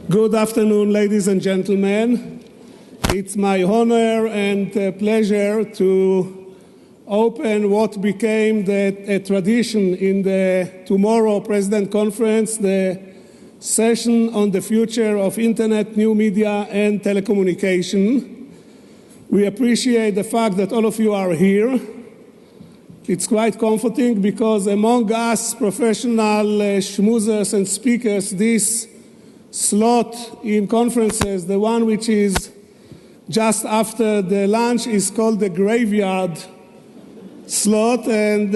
Good afternoon, ladies and gentlemen. It's my honor and pleasure to open what became a tradition in the Tomorrow President Conference, the session on the future of Internet, new media, and telecommunication. We appreciate the fact that all of you are here. It's quite comforting because among us professional schmoozers and speakers, this slot in conferences, the one which is just after the lunch, is called the graveyard slot. And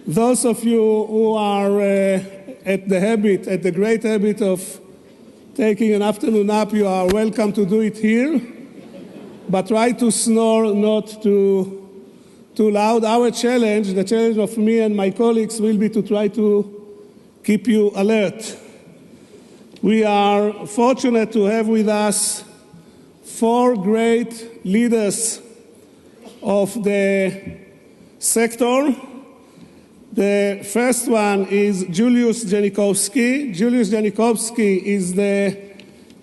those of you who are at the great habit of taking an afternoon nap, you are welcome to do it here. But try to snore not too loud. Our challenge, the challenge of me and my colleagues, will be to try to keep you alert. We are fortunate to have with us four great leaders of the sector. The first one is Julius Janikowski. Julius Janikowski is the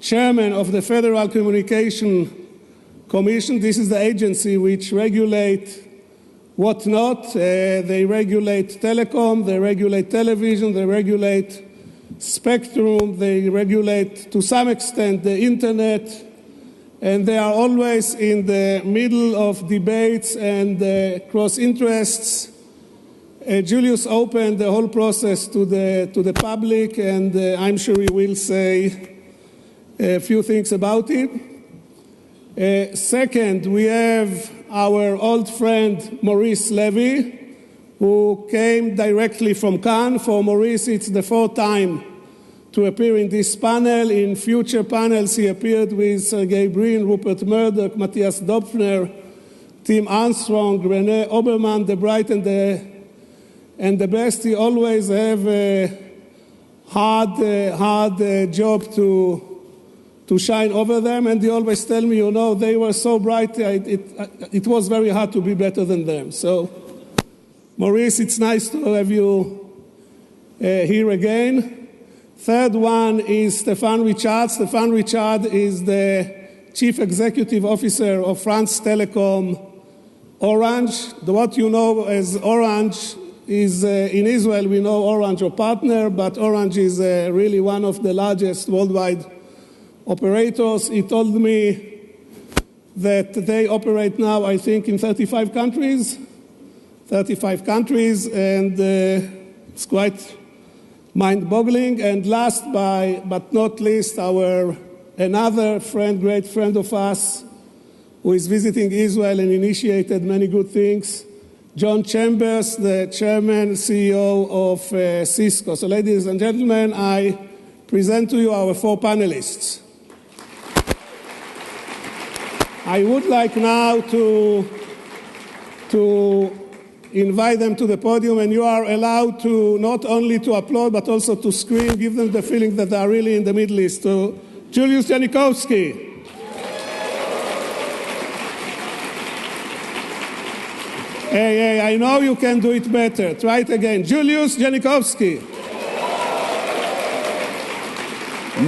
chairman of the Federal Communication Commission. This is the agency which regulates whatnot. They regulate telecom, they regulate television, they regulate spectrum, they regulate to some extent the internet, and they are always in the middle of debates and cross interests. Julius opened the whole process to the public, and I'm sure he will say a few things about it. Second, we have our old friend Maurice Levy, who came directly from Cannes. For Maurice, it's the fourth time to appear in this panel. In future panels, he appeared with Sergey Brin, Rupert Murdoch, Matthias Dopfner, Tim Armstrong, Renee Obermann, the bright and the best. He always have a hard job to shine over them, and they always tell me, they were so bright, it was very hard to be better than them. So, Maurice, it's nice to have you here again. Third one is Stéphane Richard. Stéphane Richard is the Chief Executive Officer of France Telecom Orange. What you know as Orange is, in Israel, we know Orange or partner, but Orange is really one of the largest worldwide operators. He told me that they operate now, I think, in 35 countries. 35 countries, and it's quite mind-boggling. And last but not least, another friend, great friend of us, who is visiting Israel and initiated many good things, John Chambers, the chairman, CEO of Cisco. So, ladies and gentlemen, I present to you our four panelists. I would like now to invite them to the podium, and you are allowed to not only to applaud but also to scream, give them the feeling that they are really in the Middle East. To Julius Janikowski. Hey, I know you can do it better. Try it again. Julius Janikowski.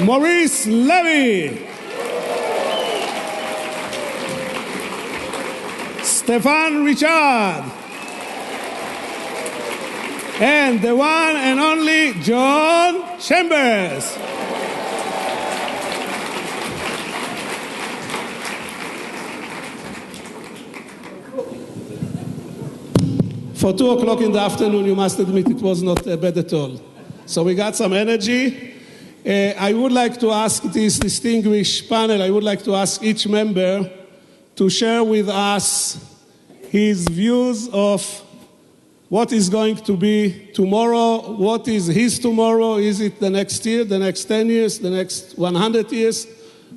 Maurice Levy. Stéphane Richard. And the one and only John Chambers. For 2 o'clock in the afternoon, you must admit it was not bad at all. So we got some energy. I would like to ask this distinguished panel, I would like to ask each member to share with us his views of what is going to be tomorrow, what is his tomorrow, is it the next year, the next 10 years, the next 100 years,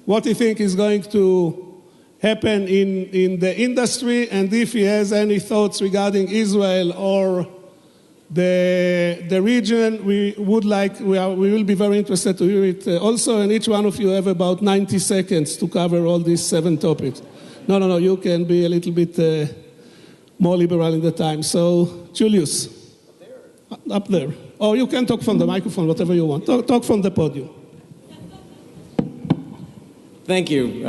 what do you think is going to happen in the industry, and if he has any thoughts regarding Israel or the region, we will be very interested to hear it also, and each one of you have about 90 seconds to cover all these 7 topics. No, you can be a little bit more liberal in the time. So, Julius. Up there. Or you can talk from the microphone, whatever you want. Talk from the podium. Thank you.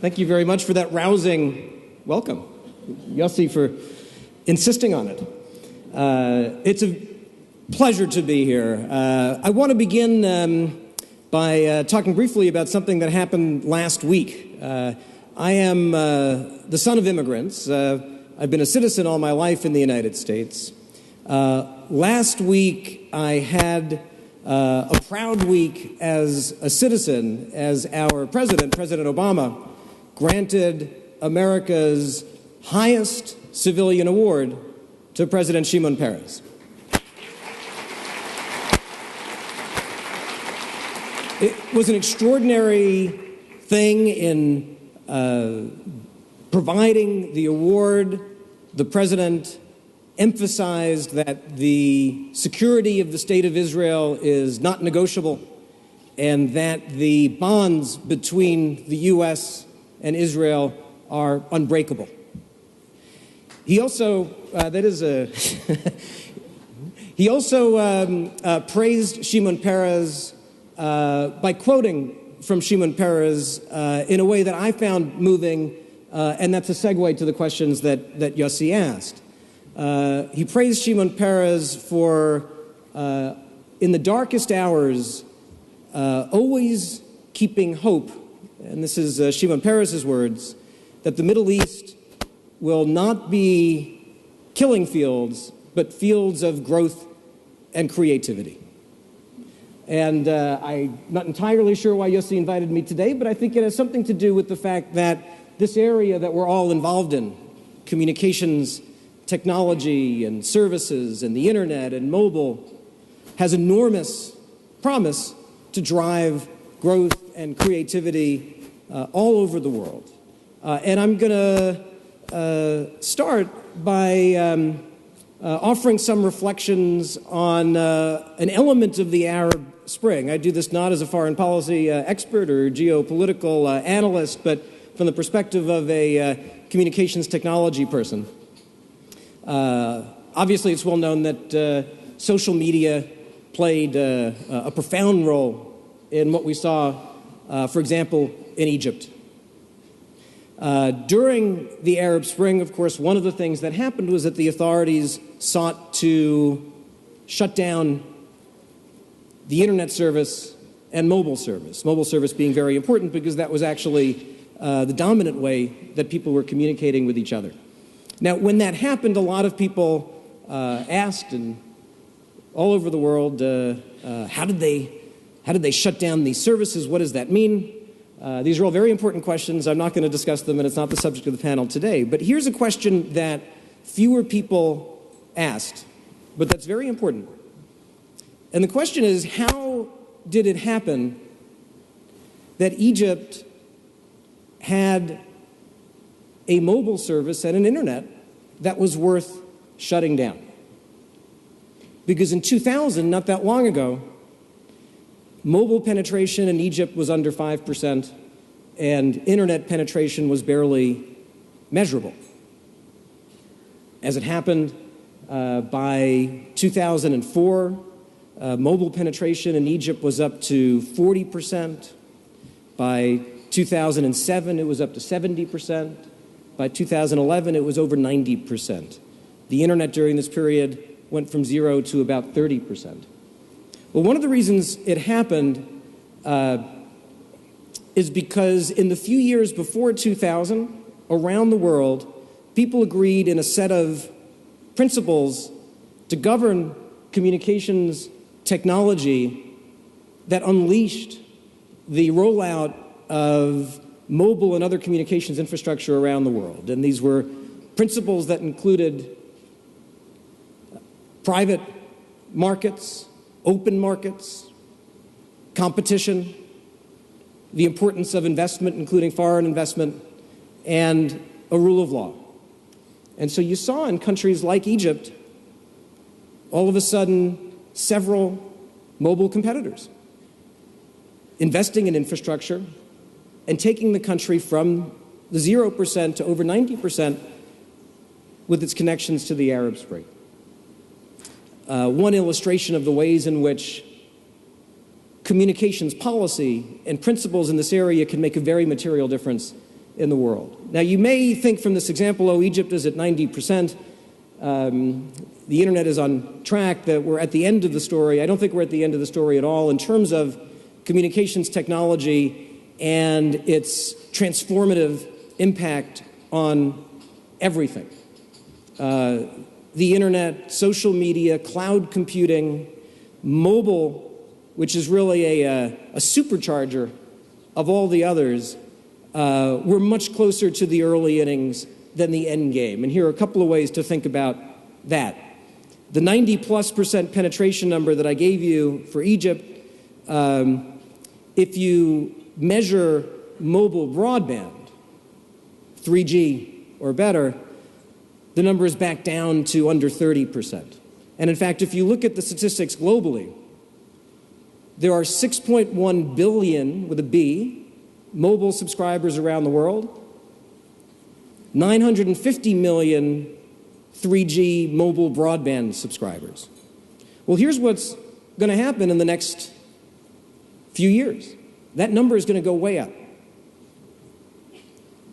Thank you very much for that rousing welcome. Yossi, for insisting on it. It's a pleasure to be here. I want to begin by talking briefly about something that happened last week. I am the son of immigrants. I've been a citizen all my life in the United States. Last week, I had a proud week as a citizen, as our president, President Obama, granted America's highest civilian award to President Shimon Peres. It was an extraordinary thing in providing the award. The president emphasized that the security of the state of Israel is not negotiable and that the bonds between the U.S. and Israel are unbreakable. He also, he also praised Shimon Peres by quoting from Shimon Peres in a way that I found moving, and that's a segue to the questions that Yossi asked. He praised Shimon Peres for, in the darkest hours, always keeping hope, and this is Shimon Peres' words, that the Middle East will not be killing fields, but fields of growth and creativity. And I'm not entirely sure why Yossi invited me today, but I think it has something to do with the fact that this area that we're all involved in, communications, technology and services and the internet and mobile, has enormous promise to drive growth and creativity all over the world. And I'm going to start by offering some reflections on an element of the Arab Spring. I do this not as a foreign policy expert or geopolitical analyst, but from the perspective of a communications technology person. Obviously, it's well known that social media played a profound role in what we saw, for example, in Egypt. During the Arab Spring, of course, one of the things that happened was that the authorities sought to shut down the internet service and mobile service being very important because that was actually the dominant way that people were communicating with each other. Now, when that happened, a lot of people asked, and all over the world, how did they shut down these services? What does that mean? These are all very important questions. I'm not going to discuss them, and it's not the subject of the panel today. But here's a question that fewer people asked, but that's very important. And the question is, how did it happen that Egypt had a mobile service and an internet that was worth shutting down? Because in 2000, not that long ago, mobile penetration in Egypt was under 5%, and internet penetration was barely measurable. As it happened, by 2004, mobile penetration in Egypt was up to 40%. By 2007, it was up to 70%. By 2011, it was over 90%. The internet during this period went from 0 to about 30%. Well, one of the reasons it happened is because in the few years before 2000, around the world, people agreed in a set of principles to govern communications technology that unleashed the rollout of mobile and other communications infrastructure around the world. And these were principles that included private markets, open markets, competition, the importance of investment, including foreign investment, and a rule of law. And so you saw in countries like Egypt, all of a sudden, several mobile competitors investing in infrastructure and taking the country from the 0% to over 90% with its connections to the Arab Spring. One illustration of the ways in which communications policy and principles in this area can make a very material difference in the world. Now, you may think from this example, oh, Egypt is at 90%. The internet is on track, that we're at the end of the story. I don't think we're at the end of the story at all in terms of communications technology and its transformative impact on everything. The internet, social media, cloud computing, mobile, which is really a supercharger of all the others, we're much closer to the early innings than the end game. And here are a couple of ways to think about that. The 90+% penetration number that I gave you for Egypt, if you measure mobile broadband, 3G or better, the number is back down to under 30%. And in fact, if you look at the statistics globally, there are 6.1 billion, with a B, mobile subscribers around the world, 950 million 3G mobile broadband subscribers. Well, here's what's going to happen in the next few years. That number is going to go way up.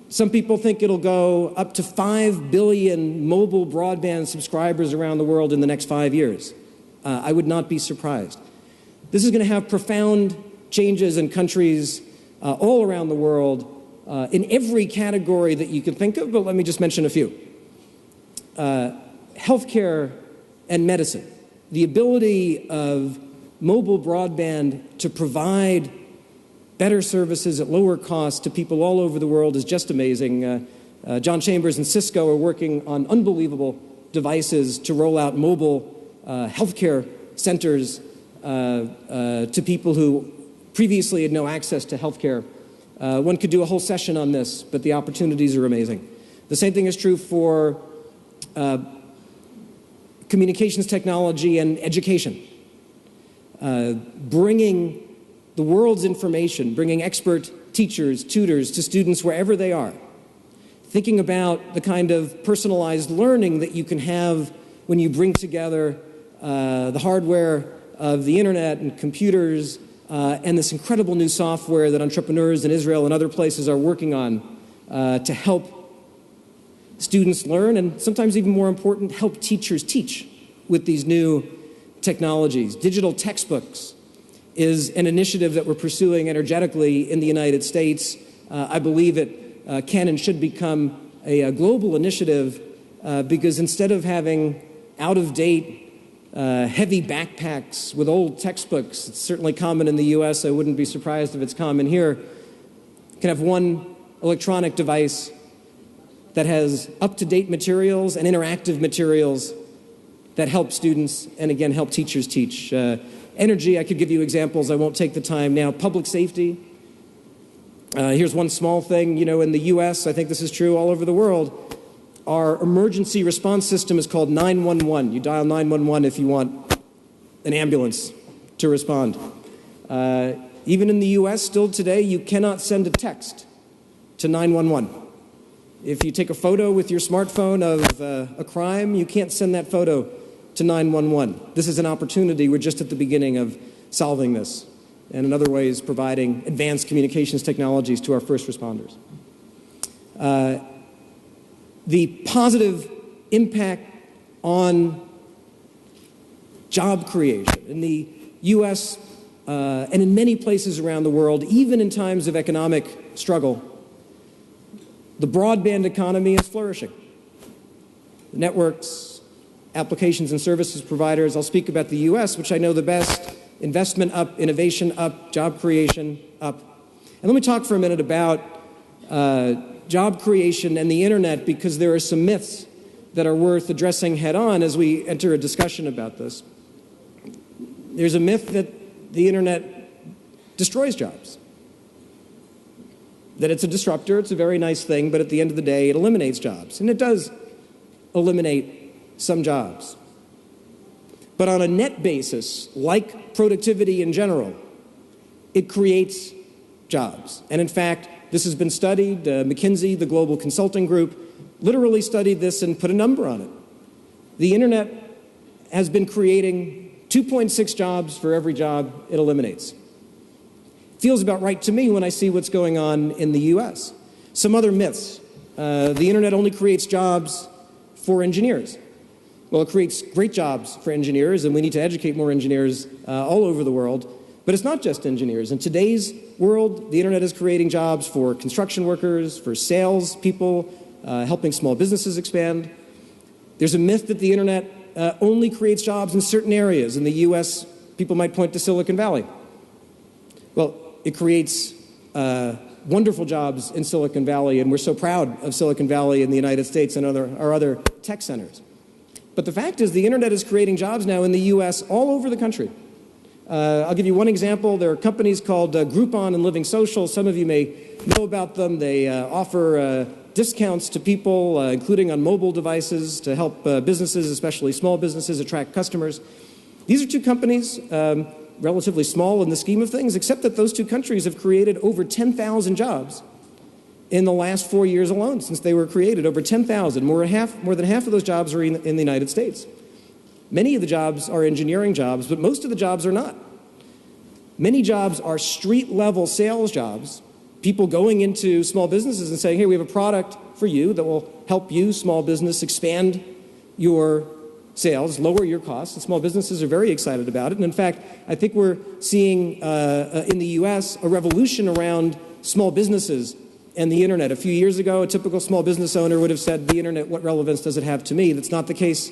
Some people think it'll go up to 5 billion mobile broadband subscribers around the world in the next 5 years. I would not be surprised. This is going to have profound changes in countries all around the world in every category that you can think of, but let me just mention a few. Healthcare and medicine. The ability of mobile broadband to provide better services at lower cost to people all over the world is just amazing. John Chambers and Cisco are working on unbelievable devices to roll out mobile healthcare centers to people who previously had no access to healthcare. One could do a whole session on this, but the opportunities are amazing. The same thing is true for communications technology and education. Bringing the world's information, bringing expert teachers, tutors to students wherever they are. Thinking about the kind of personalized learning that you can have when you bring together the hardware of the internet and computers and this incredible new software that entrepreneurs in Israel and other places are working on to help students learn, and sometimes even more important, help teachers teach with these new technologies. Digital textbooks is an initiative that we're pursuing energetically in the United States. I believe it can and should become a global initiative because instead of having out-of-date, heavy backpacks with old textbooks, it's certainly common in the U.S., I wouldn't be surprised if it's common here, you can have one electronic device that has up-to-date materials and interactive materials that help students and, again, help teachers teach. Energy, I could give you examples. I won't take the time now. Public safety. Here's one small thing. You know, in the U.S., I think this is true all over the world, our emergency response system is called 911. You dial 911 if you want an ambulance to respond. Even in the U.S., still today, you cannot send a text to 911. If you take a photo with your smartphone of a crime, you can't send that photo to 911. This is an opportunity. We're just at the beginning of solving this, and in other ways providing advanced communications technologies to our first responders. The positive impact on job creation in the U.S. And in many places around the world, even in times of economic struggle, the broadband economy is flourishing. The networks, applications and services providers, I'll speak about the U.S., which I know the best, investment up, innovation up, job creation up. And let me talk for a minute about job creation and the internet, because there are some myths that are worth addressing head on as we enter a discussion about this. There's a myth that the internet destroys jobs, that it's a disruptor, it's a very nice thing, but at the end of the day, it eliminates jobs. And it does eliminate some jobs. But on a net basis, like productivity in general, it creates jobs. And in fact, this has been studied. McKinsey, the global consulting group, literally studied this and put a number on it. The internet has been creating 2.6 jobs for every job it eliminates. feels about right to me when I see what's going on in the U.S. Some other myths. The internet only creates jobs for engineers. Well, it creates great jobs for engineers, and we need to educate more engineers all over the world. But it's not just engineers. In today's world, the internet is creating jobs for construction workers, for sales people, helping small businesses expand. There's a myth that the internet only creates jobs in certain areas. In the U.S., people might point to Silicon Valley. Well, it creates wonderful jobs in Silicon Valley, and we're so proud of Silicon Valley in the United States and our other tech centers. But the fact is the internet is creating jobs now in the U.S. all over the country. I'll give you one example. There are companies called Groupon and Living Social. Some of you may know about them. They offer discounts to people, including on mobile devices, to help businesses, especially small businesses, attract customers. These are two companies, relatively small in the scheme of things, except that those two countries have created over 10,000 jobs in the last 4 years alone since they were created. Over 10,000. More than half of those jobs are in the United States. Many of the jobs are engineering jobs, but most of the jobs are not. Many jobs are street-level sales jobs, people going into small businesses and saying, hey, we have a product for you that will help you, small business, expand your sales, lower your costs. And small businesses are very excited about it. And in fact, I think we're seeing in the U.S. a revolution around small businesses and the internet. A few years ago, a typical small business owner would have said, the internet, what relevance does it have to me? That's not the case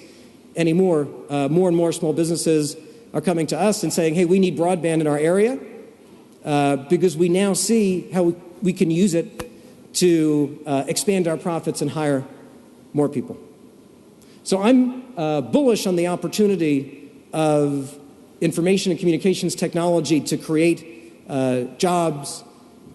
anymore. More and more small businesses are coming to us and saying, hey, we need broadband in our area because we now see how we can use it to expand our profits and hire more people. So I'm bullish on the opportunity of information and communications technology to create jobs,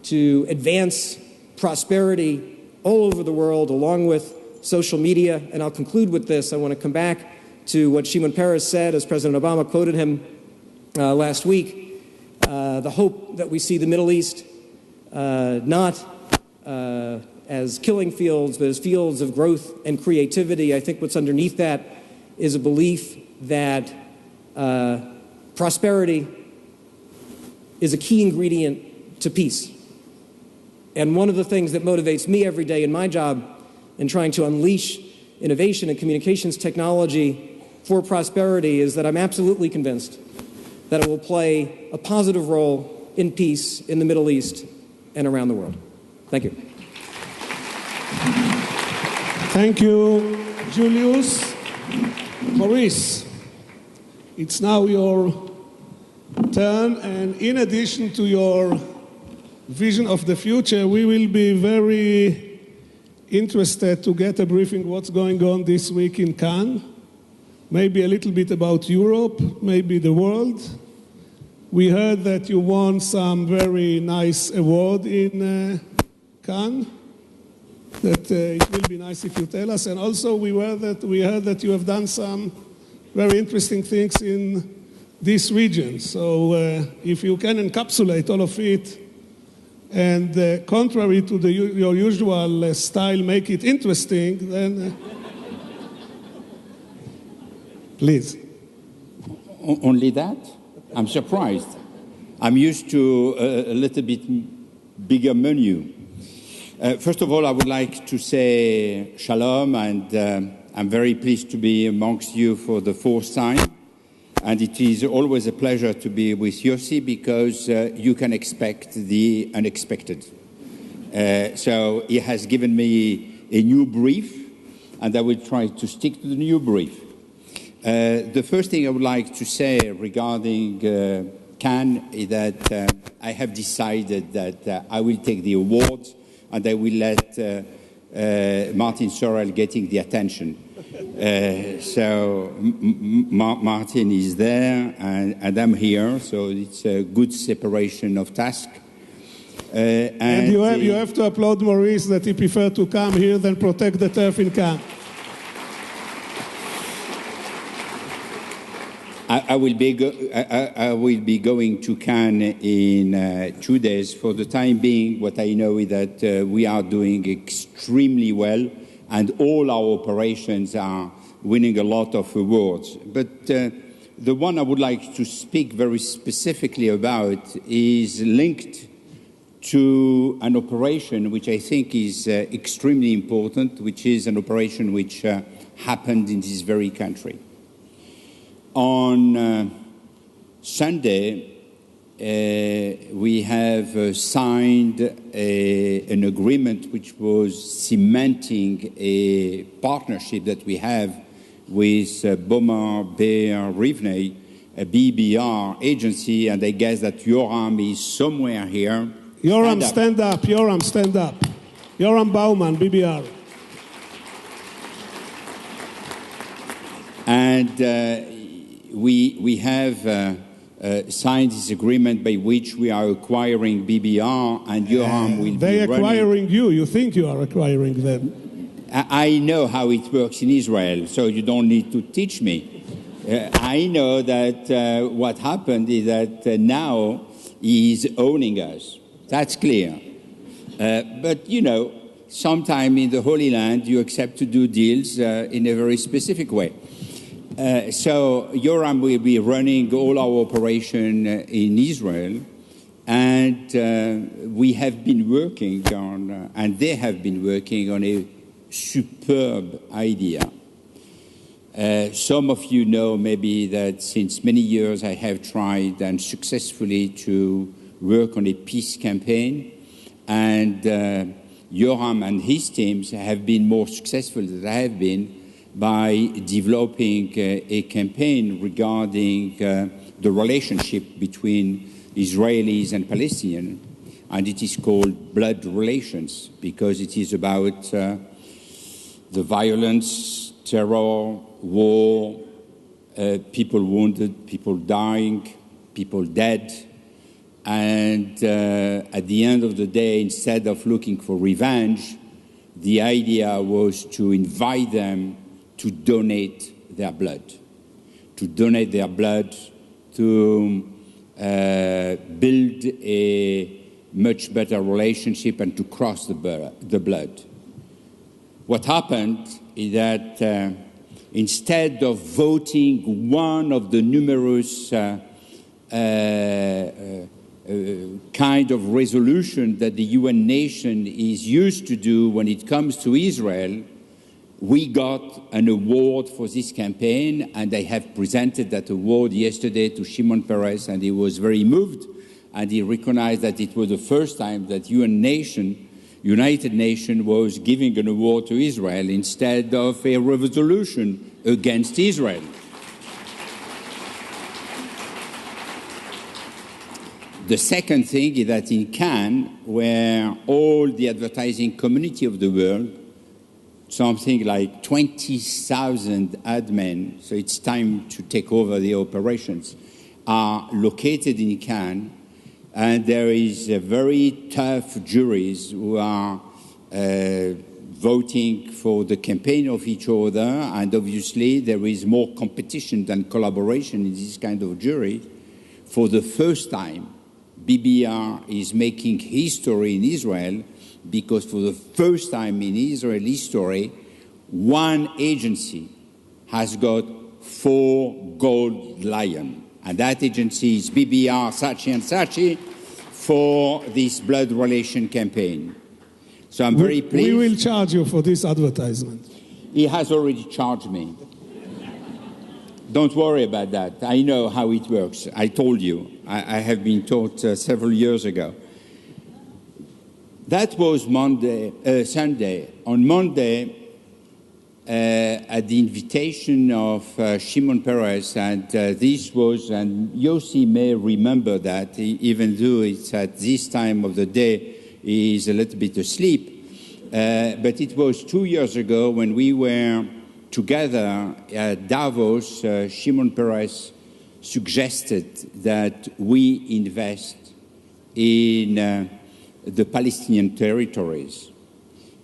to advance prosperity all over the world, along with social media. And I'll conclude with this. I want to come back to what Shimon Peres said, as President Obama quoted him last week, the hope that we see the Middle East not as killing fields, but as fields of growth and creativity. I think what's underneath that is a belief that prosperity is a key ingredient to peace. And one of the things that motivates me every day in my job in trying to unleash innovation and communications technology for prosperity is that I'm absolutely convinced that it will play a positive role in peace in the Middle East and around the world. Thank you. Thank you, Julius. Maurice, it's now your turn, and in addition to your vision of the future, we will be very interested to get a briefing what's going on this week in Cannes, maybe a little bit about Europe, maybe the world. We heard that you won some very nice award in Cannes, that it will be nice if you tell us. And also we heard that you have done some very interesting things in this region. So if you can encapsulate all of it, and contrary to your usual style, make it interesting, then please. Only that? I'm surprised. I'm used to a little bit bigger menu. First of all, I would like to say shalom, and I'm very pleased to be amongst you for the fourth time. And it is always a pleasure to be with Yossi because you can expect the unexpected. So he has given me a new brief, and I will try to stick to the new brief. The first thing I would like to say regarding Cannes is that I have decided that I will take the awards and I will let Martin Sorrell getting the attention. So Martin is there and I'm here, so it's a good separation of task. And you have to applaud Maurice that he preferred to come here than protect the turf in Cannes. I will be going to Cannes in 2 days. For the time being, what I know is that we are doing extremely well, and all our operations are winning a lot of awards. But the one I would like to speak very specifically about is linked to an operation which I think is extremely important, which is an operation which happened in this very country. On Sunday, we have signed an agreement which was cementing a partnership that we have with Boma Bear Rivney, a BBR agency, and I guess that Yoram is somewhere here. Yoram, stand up. Yoram, stand up. Yoram Bauman, BBR. And we have signed this agreement by which we are acquiring BBR, and Yoram will be running. They're acquiring you. You think you are acquiring them. I know how it works in Israel, so you don't need to teach me. I know that what happened is that now he is owning us. That's clear. But, you know, sometime in the Holy Land, you accept to do deals in a very specific way. So Yoram will be running all our operation in Israel, and we have been working on, and they have been working on a superb idea. Some of you know maybe that since many years I have tried and successfully to work on a peace campaign, and Yoram and his teams have been more successful than I have been by developing a campaign regarding the relationship between Israelis and Palestinians, and it is called Blood Relations because it is about the violence, terror, war, people wounded, people dying, people dead. And at the end of the day, instead of looking for revenge, the idea was to invite them to donate their blood, to build a much better relationship and to cross the blood. What happened is that instead of voting one of the numerous kind of resolution that the UN nation is used to do when it comes to Israel, we got an award for this campaign, and I have presented that award yesterday to Shimon Peres, and he was very moved, and he recognized that it was the first time that United Nations was giving an award to Israel instead of a resolution against Israel. The second thing is that in Cannes, where all the advertising community of the world, something like 20,000 admin, so it's time to take over the operations, are located in Cannes, and there is a very tough juries who are voting for the campaign of each other, and obviously there is more competition than collaboration in this kind of jury. For the first time, BBR is making history in Israel, because for the first time in Israel history, one agency has got 4 gold lions. And that agency is BBR Saatchi & Saatchi for this blood relation campaign. So I'm very pleased. We will charge you for this advertisement. He has already charged me. Don't worry about that. I know how it works. I told you. I have been taught several years ago. That was Sunday. On Monday, at the invitation of Shimon Peres, and this was, and Yossi may remember that, even though it's at this time of the day, he is a little bit asleep, but it was 2 years ago when we were together at Davos. Shimon Peres suggested that we invest in the Palestinian territories.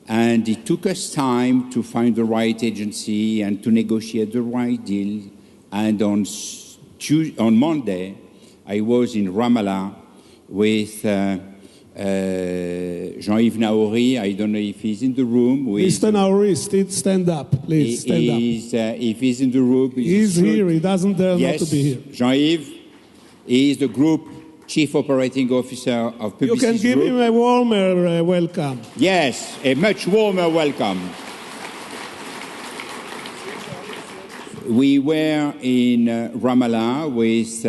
And it took us time to find the right agency and to negotiate the right deal. And on Monday, I was in Ramallah with Jean-Yves Naori. I don't know if he's in the room. Mr. Naori, stand up, please. Stand up. If he's in the room, he's here. He doesn't dare not to be here. Jean-Yves is the group Chief Operating Officer of Publicis You can give Group. him a warmer welcome. Yes, a much warmer welcome. We were in Ramallah with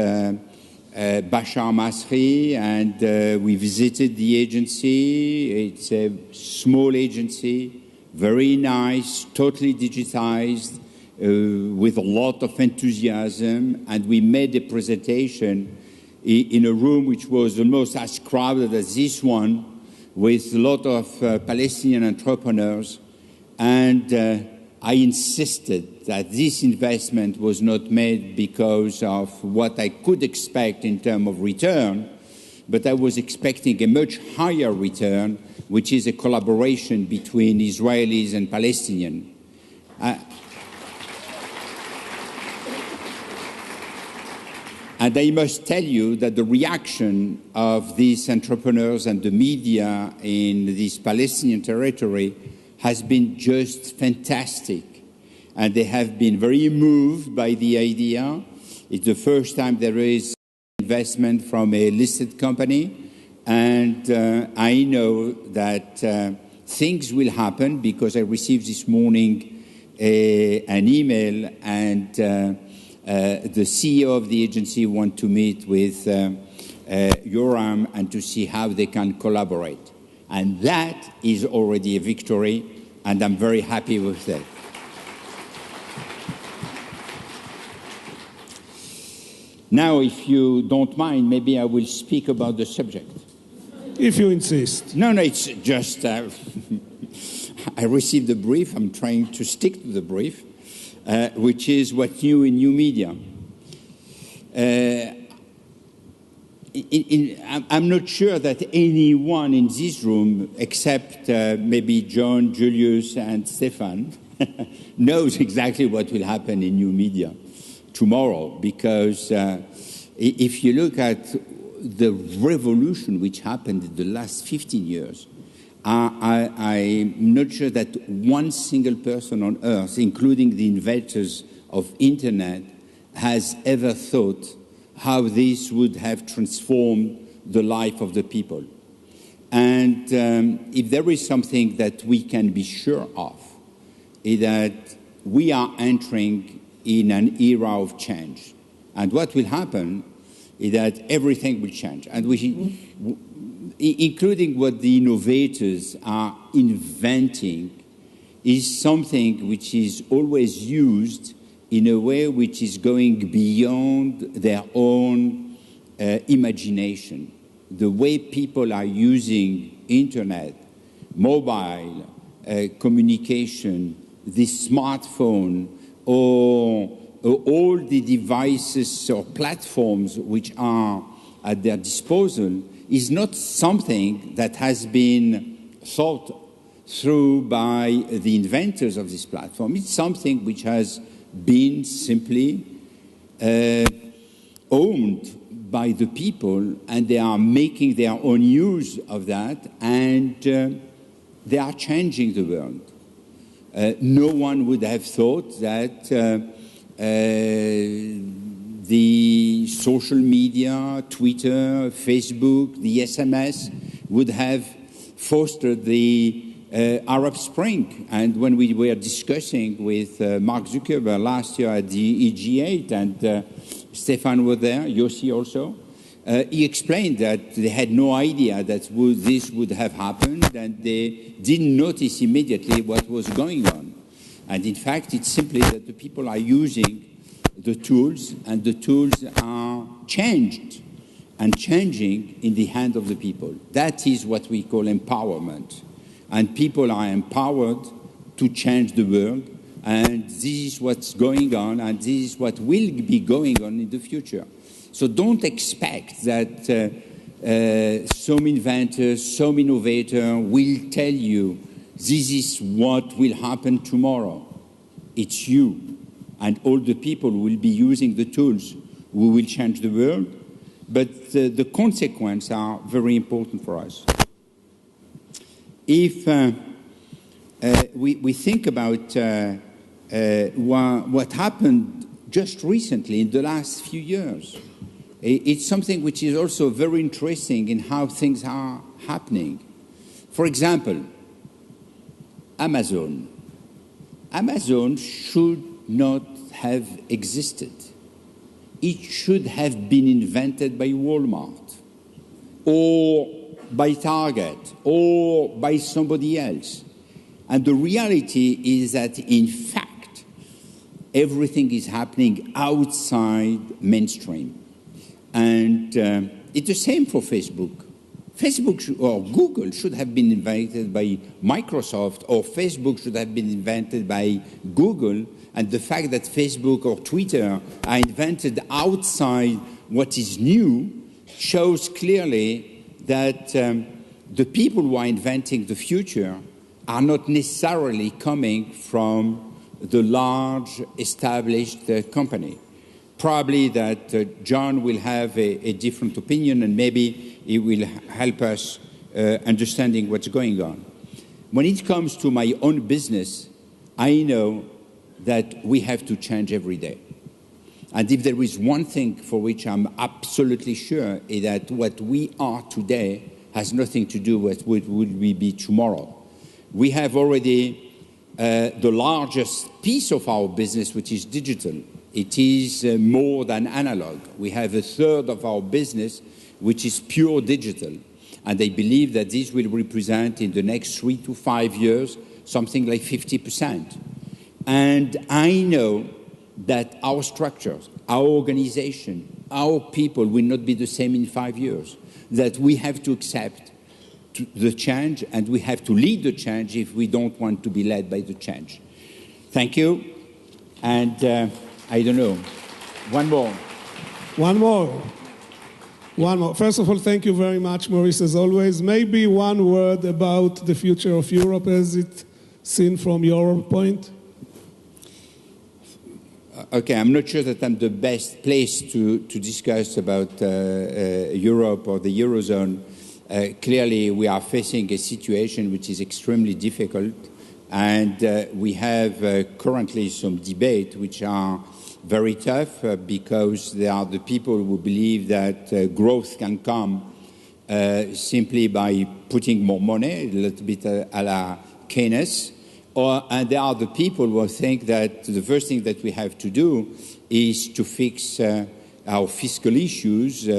Bashar Masri, and we visited the agency. It's a small agency, very nice, totally digitized, with a lot of enthusiasm, and we made a presentation in a room which was almost as crowded as this one, with a lot of Palestinian entrepreneurs, and I insisted that this investment was not made because of what I could expect in terms of return, but I was expecting a much higher return, which is a collaboration between Israelis and Palestinians. And I must tell you that the reaction of these entrepreneurs and the media in this Palestinian territory has been just fantastic. And they have been very moved by the idea. It's the first time there is investment from a listed company. And I know that things will happen, because I received this morning an email, and the CEO of the agency wants to meet with Yoram and to see how they can collaborate. And that is already a victory, and I'm very happy with that. Now, if you don't mind, maybe I will speak about the subject. If you insist. No, it's just, I received the brief. I'm trying to stick to the brief, which is what's new in new media. I'm not sure that anyone in this room, except maybe John, Julius, and Stefan, knows exactly what will happen in new media tomorrow, because if you look at the revolution which happened in the last 15 years, I'm not sure that one single person on earth, including the inventors of internet, has ever thought how this would have transformed the life of the people. And if there is something that we can be sure of, is that we are entering in an era of change. And what will happen is that everything will change. And including what the innovators are inventing, is something which is always used in a way which is going beyond their own imagination. The way people are using internet, mobile communication, the smartphone, or all the devices or platforms which are at their disposal, is not something that has been thought through by the inventors of this platform. It's something which has been simply owned by the people, and they are making their own use of that, and they are changing the world. No one would have thought that the social media, Twitter, Facebook, the SMS, would have fostered the Arab Spring. And when we were discussing with Mark Zuckerberg last year at the G8, and Stefan was there, Yossi also, he explained that they had no idea that this would have happened, and they didn't notice immediately what was going on. And in fact, it's simply that the people are using the tools, and the tools are changed and changing in the hand of the people. That is what we call empowerment. And people are empowered to change the world, and this is what's going on, and this is what will be going on in the future. So don't expect that some inventors, some innovator will tell you this is what will happen tomorrow. It's you and all the people who will be using the tools who will change the world, but the consequences are very important for us. If we think about what happened just recently in the last few years, It's something which is also very interesting in how things are happening. For example, Amazon. Amazon should not have existed. It should have been invented by Walmart or by Target or by somebody else. And the reality is that, in fact, everything is happening outside mainstream. And it's the same for Facebook. Facebook or Google should have been invented by Microsoft, or Facebook should have been invented by Google. And the fact that Facebook or Twitter are invented outside what is new shows clearly that the people who are inventing the future are not necessarily coming from the large established company. Probably that John will have a different opinion, and maybe he will help us understanding what's going on. When it comes to my own business, I know that we have to change every day. And if there is one thing for which I'm absolutely sure, is that what we are today has nothing to do with what would we be tomorrow. We have already the largest piece of our business, which is digital. It is more than analog. We have a third of our business, which is pure digital. And I believe that this will represent in the next 3 to 5 years something like 50%. And I know that our structures, our organization, our people will not be the same in 5 years, that we have to accept the change, and we have to lead the change if we don't want to be led by the change. Thank you. And I don't know. One more. First of all, thank you very much, Maurice, as always. Maybe one word about the future of Europe as it's seen from your point. Okay, I'm not sure that I'm the best place to discuss about Europe or the Eurozone. Clearly, we are facing a situation which is extremely difficult, and we have currently some debate which are very tough because there are the people who believe that growth can come simply by putting more money, a little bit à la Keynes. And there are the people who think that the first thing that we have to do is to fix our fiscal issues,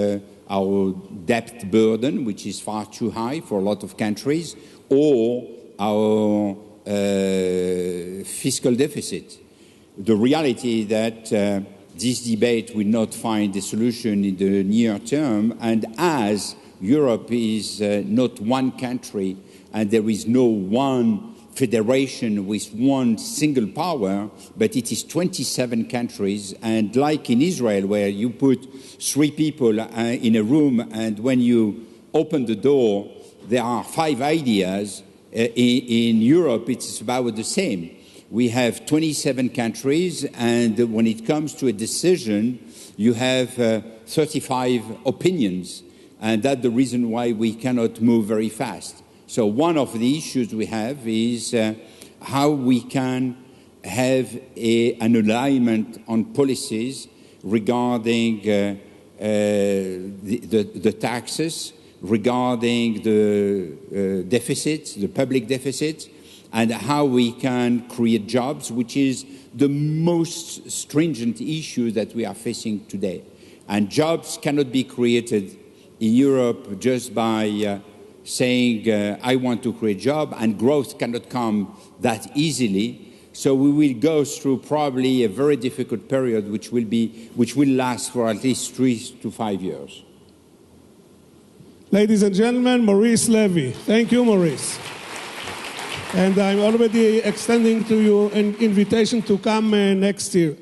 our debt burden, which is far too high for a lot of countries, or our fiscal deficit. The reality is that this debate will not find a solution in the near term, and as Europe is not one country and there is no one federation with one single power, but it is 27 countries, and like in Israel, where you put 3 people in a room, and when you open the door, there are 5 ideas, in Europe it's about the same. We have 27 countries, and when it comes to a decision, you have 35 opinions, and that's the reason why we cannot move very fast. So one of the issues we have is how we can have an alignment on policies regarding the taxes, regarding the deficits, the public deficits, and how we can create jobs, which is the most stringent issue that we are facing today. And jobs cannot be created in Europe just by saying, I want to create a job, and growth cannot come that easily. So we will go through probably a very difficult period which will last for at least 3 to 5 years. Ladies and gentlemen, Maurice Levy. Thank you, Maurice. And I'm already extending to you an invitation to come next year.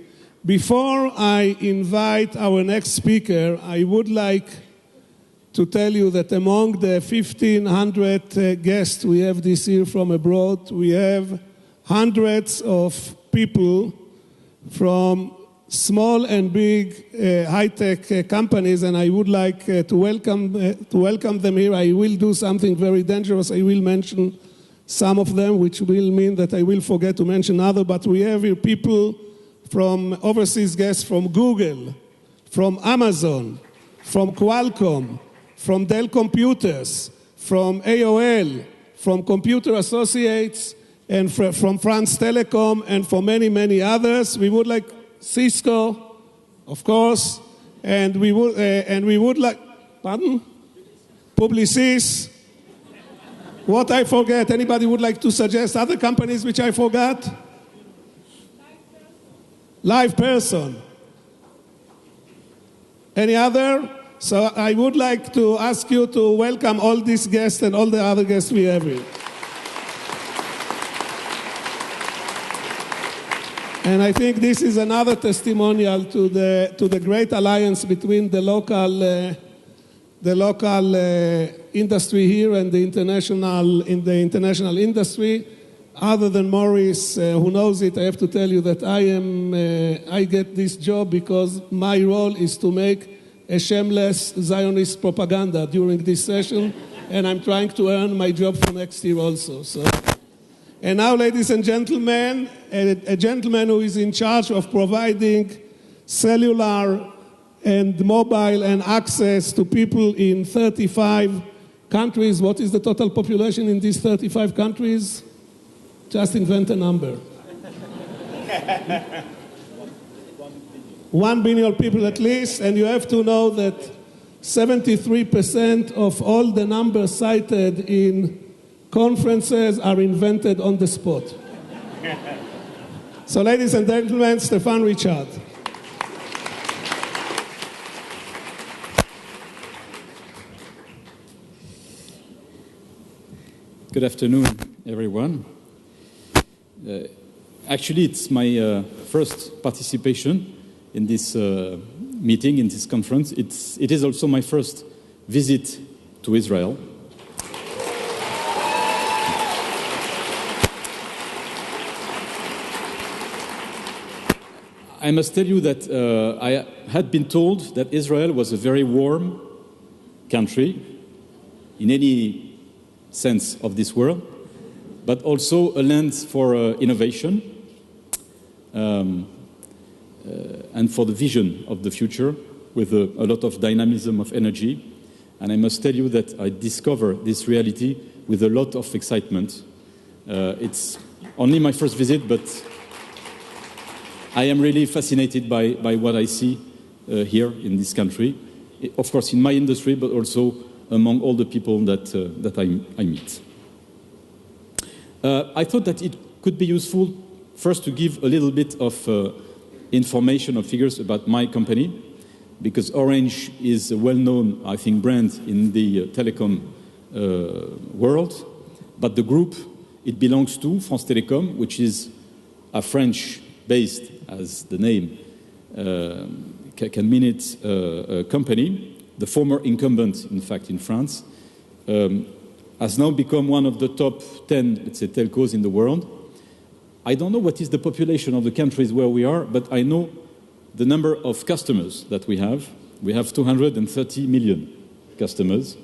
Before I invite our next speaker, I would like to tell you that among the 1,500 guests we have this year from abroad, we have hundreds of people from small and big high-tech companies, and I would like to welcome them here. I will do something very dangerous. I will mention some of them, which will mean that I will forget to mention others, but we have here people from overseas guests from Google, from Amazon, from Qualcomm, from Dell Computers, from AOL, from Computer Associates, and from France Telecom, and for many, many others. We would like Cisco, of course, and we would like, pardon? Publicis. What I forget? Anybody would like to suggest other companies which I forgot? Live Person. Any other? So I would like to ask you to welcome all these guests and all the other guests we have here. And I think this is another testimonial to the great alliance between the local industry here and the international industry. Other than Maurice, who knows it, I have to tell you that I get this job because my role is to make a shameless Zionist propaganda during this session, and I'm trying to earn my job for next year also. So. And now, ladies and gentlemen, a gentleman who is in charge of providing cellular and mobile and access to people in 35 countries. What is the total population in these 35 countries? Just invent a number. 1 billion people at least, and you have to know that 73% of all the numbers cited in conferences are invented on the spot. So, ladies and gentlemen, Stéphane Richard. Good afternoon, everyone. Actually, it's my first participation in this meeting, in this conference. It is also my first visit to Israel. I must tell you that I had been told that Israel was a very warm country in any sense of this word, but also a land for innovation and for the vision of the future with a lot of dynamism of energy. And I must tell you that I discover this reality with a lot of excitement. It's only my first visit, but I am really fascinated by what I see here in this country, of course in my industry, but also among all the people that I meet. I thought that it could be useful first to give a little bit of information or figures about my company, because Orange is a well-known, I think, brand in the telecom world, but the group it belongs to, France Télécom, which is a French-based, as the name can mean it, a company. The former incumbent, in fact, in France, has now become one of the top 10, let's say, telcos in the world. I don't know what is the population of the countries where we are, but I know the number of customers that we have. We have 230 million customers.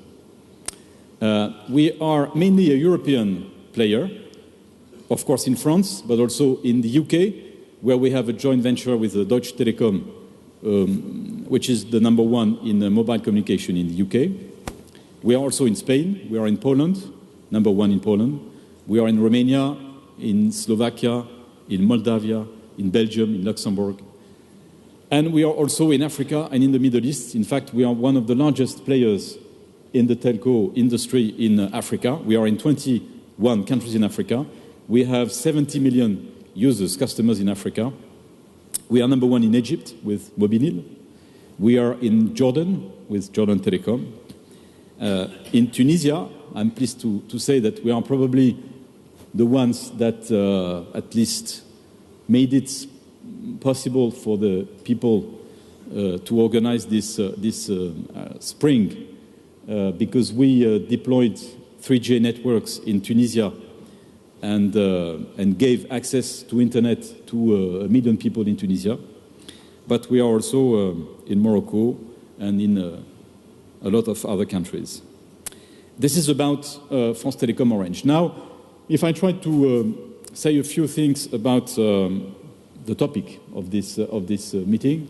We are mainly a European player, of course in France, but also in the UK, where we have a joint venture with Deutsche Telekom, which is the number one in mobile communication in the UK. We are also in Spain. We are in Poland, number one in Poland. We are in Romania, in Slovakia, in Moldavia, in Belgium, in Luxembourg. And we are also in Africa and in the Middle East. In fact, we are one of the largest players in the telco industry in Africa. We are in 21 countries in Africa. We have 70 million users, customers in Africa. We are number one in Egypt with Mobilil. We are in Jordan with Jordan Telecom. In Tunisia, I'm pleased to say that we are probably the ones that at least made it possible for the people to organize this spring, because we deployed 3G networks in Tunisia and gave access to internet to 1 million people in Tunisia. But we are also in Morocco and in a lot of other countries. This is about France Télécom Orange. Now, if I try to say a few things about the topic of this meeting,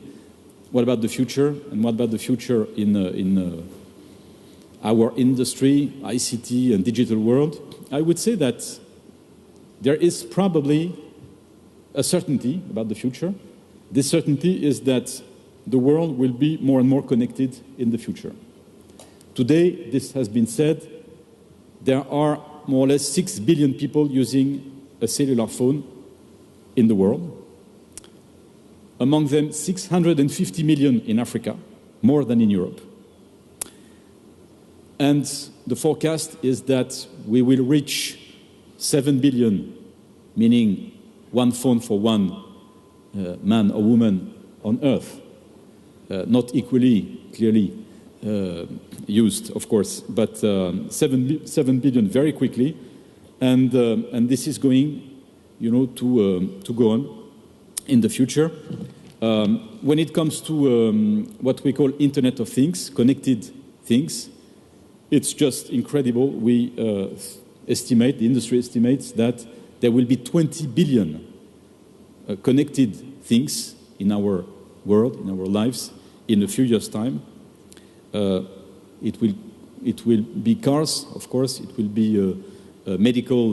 what about the future? And what about the future in our industry, ICT and digital world? I would say that there is probably a certainty about the future. This certainty is that the world will be more and more connected in the future. Today, this has been said, there are more or less 6 billion people using a cellular phone in the world. Among them, 650 million in Africa, more than in Europe. And the forecast is that we will reach 7 billion, meaning one phone for one man or woman on Earth. Not equally, clearly used, of course, but 7 billion very quickly. And this is going, to go on in the future. When it comes to what we call Internet of Things, connected things, it's just incredible. We estimate, the industry estimates, that there will be 20 billion connected things in our world, in our lives, in a few years' time. It will be cars, of course. It will be medical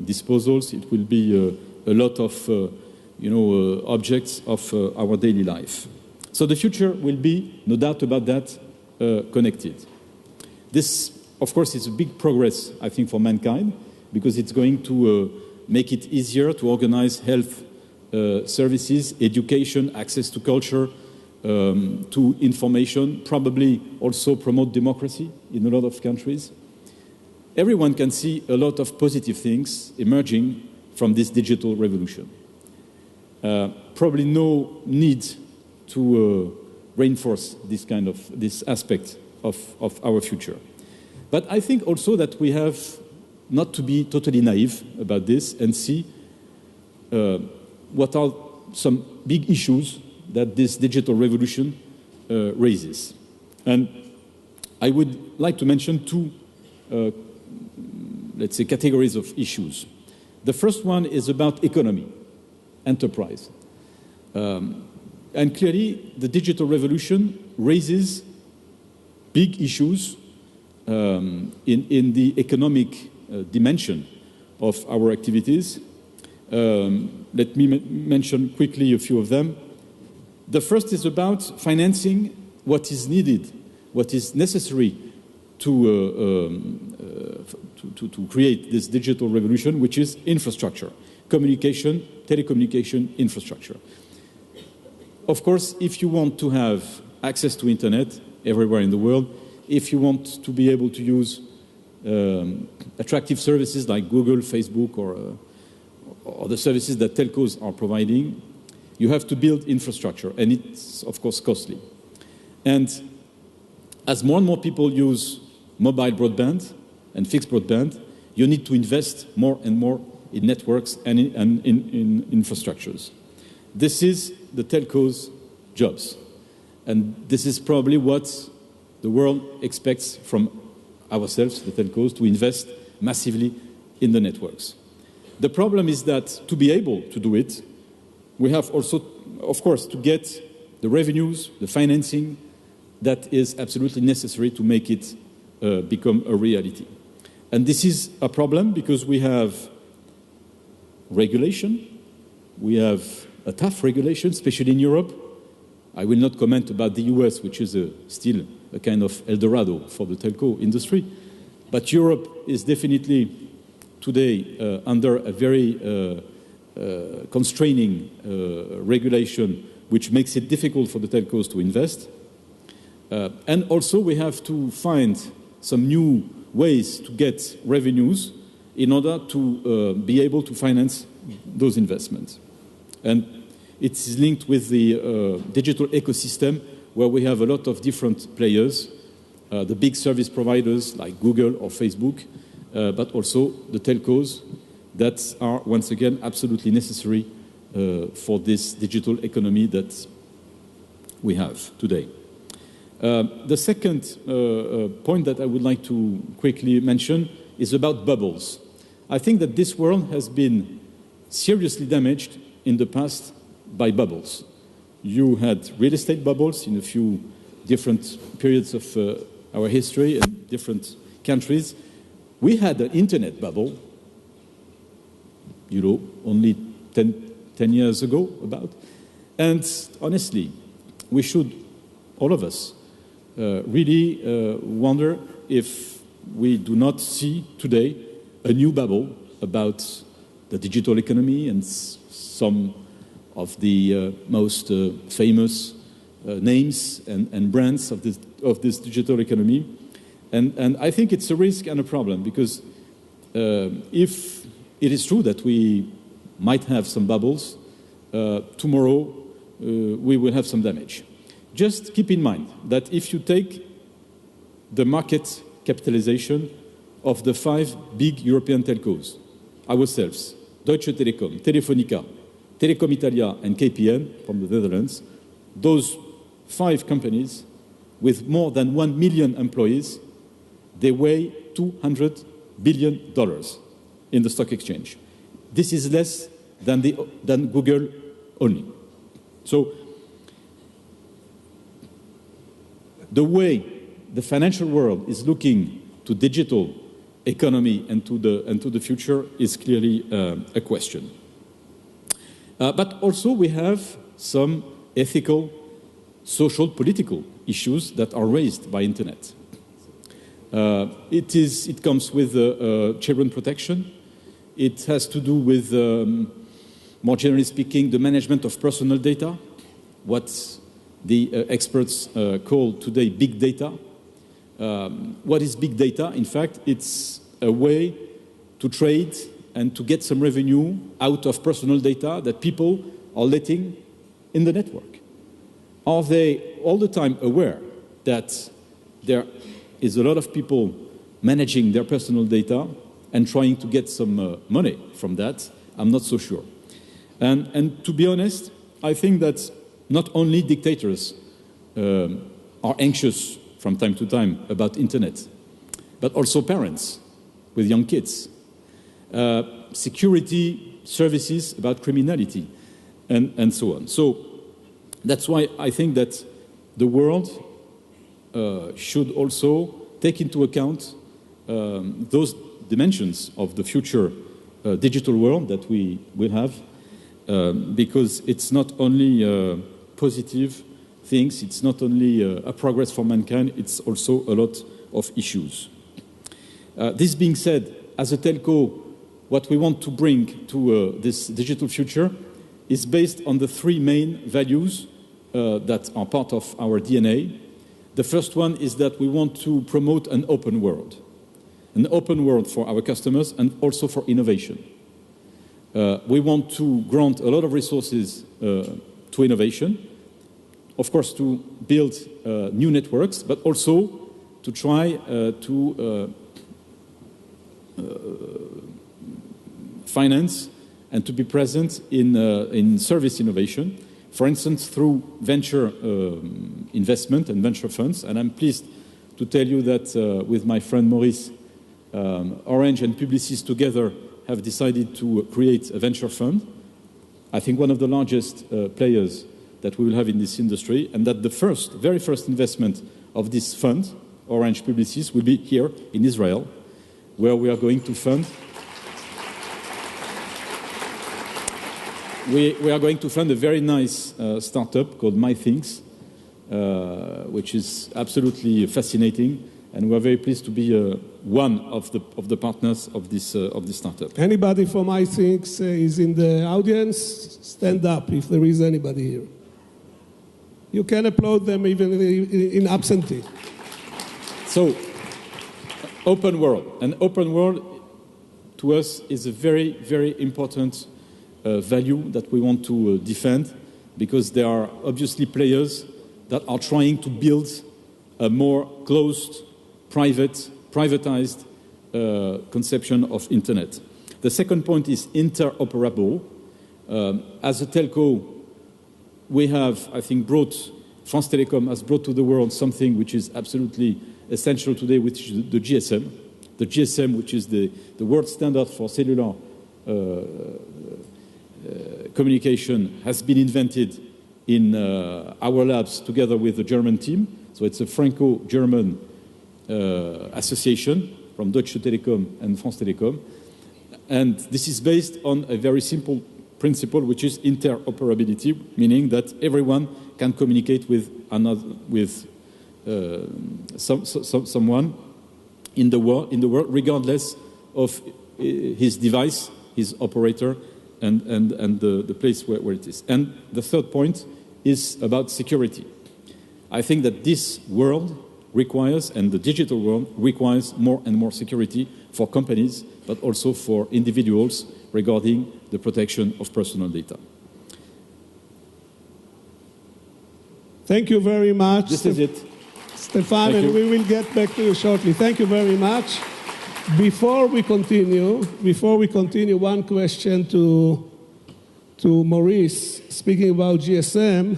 disposals. It will be a lot of objects of our daily life. So the future will be, no doubt about that, connected. This, of course, is a big progress, I think, for mankind, because it's going to make it easier to organize health services, education, access to culture, to information, probably also promote democracy in a lot of countries. Everyone can see a lot of positive things emerging from this digital revolution. Probably no need to reinforce this aspect of our future. But I think also that we have not to be totally naive about this and see what are some big issues that this digital revolution raises. And I would like to mention two, let's say, categories of issues. The first one is about economy, enterprise. And clearly, the digital revolution raises big issues in the economic dimension of our activities. Let me mention quickly a few of them. The first is about financing what is needed, what is necessary to create this digital revolution, which is infrastructure, communication, telecommunication infrastructure. Of course, if you want to have access to internet everywhere in the world, if you want to be able to use attractive services like Google, Facebook, or the services that telcos are providing, you have to build infrastructure, and it's, of course, costly. And as more and more people use mobile broadband and fixed broadband, you need to invest more and more in networks and in infrastructures. This is the telcos' jobs. And this is probably what the world expects from ourselves, the telcos, to invest massively in the networks. The problem is that to be able to do it, we have also, of course, to get the revenues, the financing that is absolutely necessary to make it become a reality. And this is a problem because we have regulation, we have a tough regulation, especially in Europe. I will not comment about the US, which is still a kind of El Dorado for the telco industry. But Europe is definitely today under a very constraining regulation, which makes it difficult for the telcos to invest. And also we have to find some new ways to get revenues in order to be able to finance those investments. And it's linked with the digital ecosystem, where we have a lot of different players, the big service providers like Google or Facebook, but also the telcos that are, once again, absolutely necessary for this digital economy that we have today. The second point that I would like to quickly mention is about bubbles. I think that this world has been seriously damaged in the past by bubbles. You had real estate bubbles in a few different periods of our history in different countries. We had an internet bubble, only 10 years ago about. And honestly, we should, all of us, really wonder if we do not see today a new bubble about the digital economy and some of the most famous names and brands of this digital economy. And I think it's a risk and a problem, because if it is true that we might have some bubbles, tomorrow we will have some damage. Just keep in mind that if you take the market capitalization of the 5 big European telcos, ourselves, Deutsche Telekom, Telefonica, Telecom Italia, and KPN from the Netherlands, those 5 companies with more than 1 million employees, they weigh $200 billion in the stock exchange. This is less than Google only. So the way the financial world is looking to digital economy and to the future is clearly a question. But also we have some ethical, social, political issues that are raised by internet. It comes with children protection. It has to do with, more generally speaking, the management of personal data, what the experts call today big data. What is big data? In fact, it's a way to trade and to get some revenue out of personal data that people are letting in the network. Are they all the time aware that there is a lot of people managing their personal data and trying to get some money from that? I'm not so sure. And to be honest, I think that not only dictators are anxious from time to time about internet, but also parents with young kids, security services about criminality, and so on. So that's why I think that the world should also take into account those dimensions of the future digital world that we will have, because it's not only positive things, it's not only a progress for mankind, it's also a lot of issues. This being said, as a telco, what we want to bring to this digital future is based on the 3 main values that are part of our DNA. The first one is that we want to promote an open world for our customers and also for innovation. We want to grant a lot of resources to innovation, of course to build new networks, but also to try to finance and to be present in service innovation, for instance, through venture investment and venture funds. And I'm pleased to tell you that with my friend Maurice, Orange and Publicis together have decided to create a venture fund, I think one of the largest players that we will have in this industry, and that the very first investment of this fund, Orange Publicis, will be here in Israel, where we are going to fund we are going to fund a very nice startup called MyThings, which is absolutely fascinating, and we are very pleased to be one of the partners of this startup. Anybody from MyThings is in the audience? Stand up if there is anybody here. You can applaud them even in absentee. So, open world. An open world to us is a very, very important value that we want to defend, because there are obviously players that are trying to build a more closed, privatized conception of internet. The second point is interoperable. As a telco, we have, I think, France Telecom has brought to the world something which is absolutely essential today, which is the GSM. The GSM, which is the world standard for cellular communication, has been invented in our labs together with the German team. So it's a Franco-German association from Deutsche Telekom and France Telecom. And this is based on a very simple principle, which is interoperability, meaning that everyone can communicate with another, with someone in the world, regardless of his device, his operator, and the place where it is. And the third point is about security. I think that this world requires, and the digital world requires, more and more security for companies, but also for individuals regarding the protection of personal data. Thank you very much. This is it. Stefan, and we will get back to you shortly. Thank you very much. Before we continue, one question to Maurice, speaking about GSM.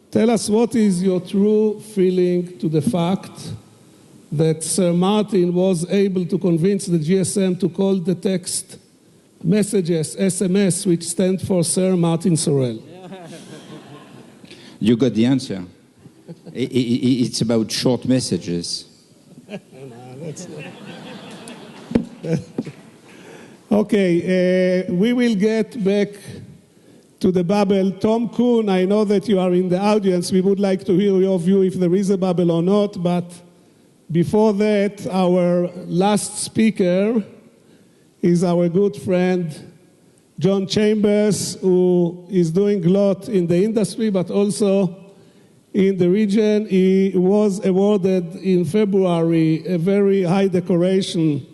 Tell us, what is your true feeling to the fact that Sir Martin was able to convince the GSM to call the text messages SMS, which stand for Sir Martin Sorrell? You got the answer. It's about short messages. No, that's not. Okay, we will get back to the bubble. Tom Kuhn, I know that you are in the audience. We would like to hear your view if there is a bubble or not. But before that, our last speaker is our good friend, John Chambers, who is doing a lot in the industry, but also in the region. He was awarded in February a very high decoration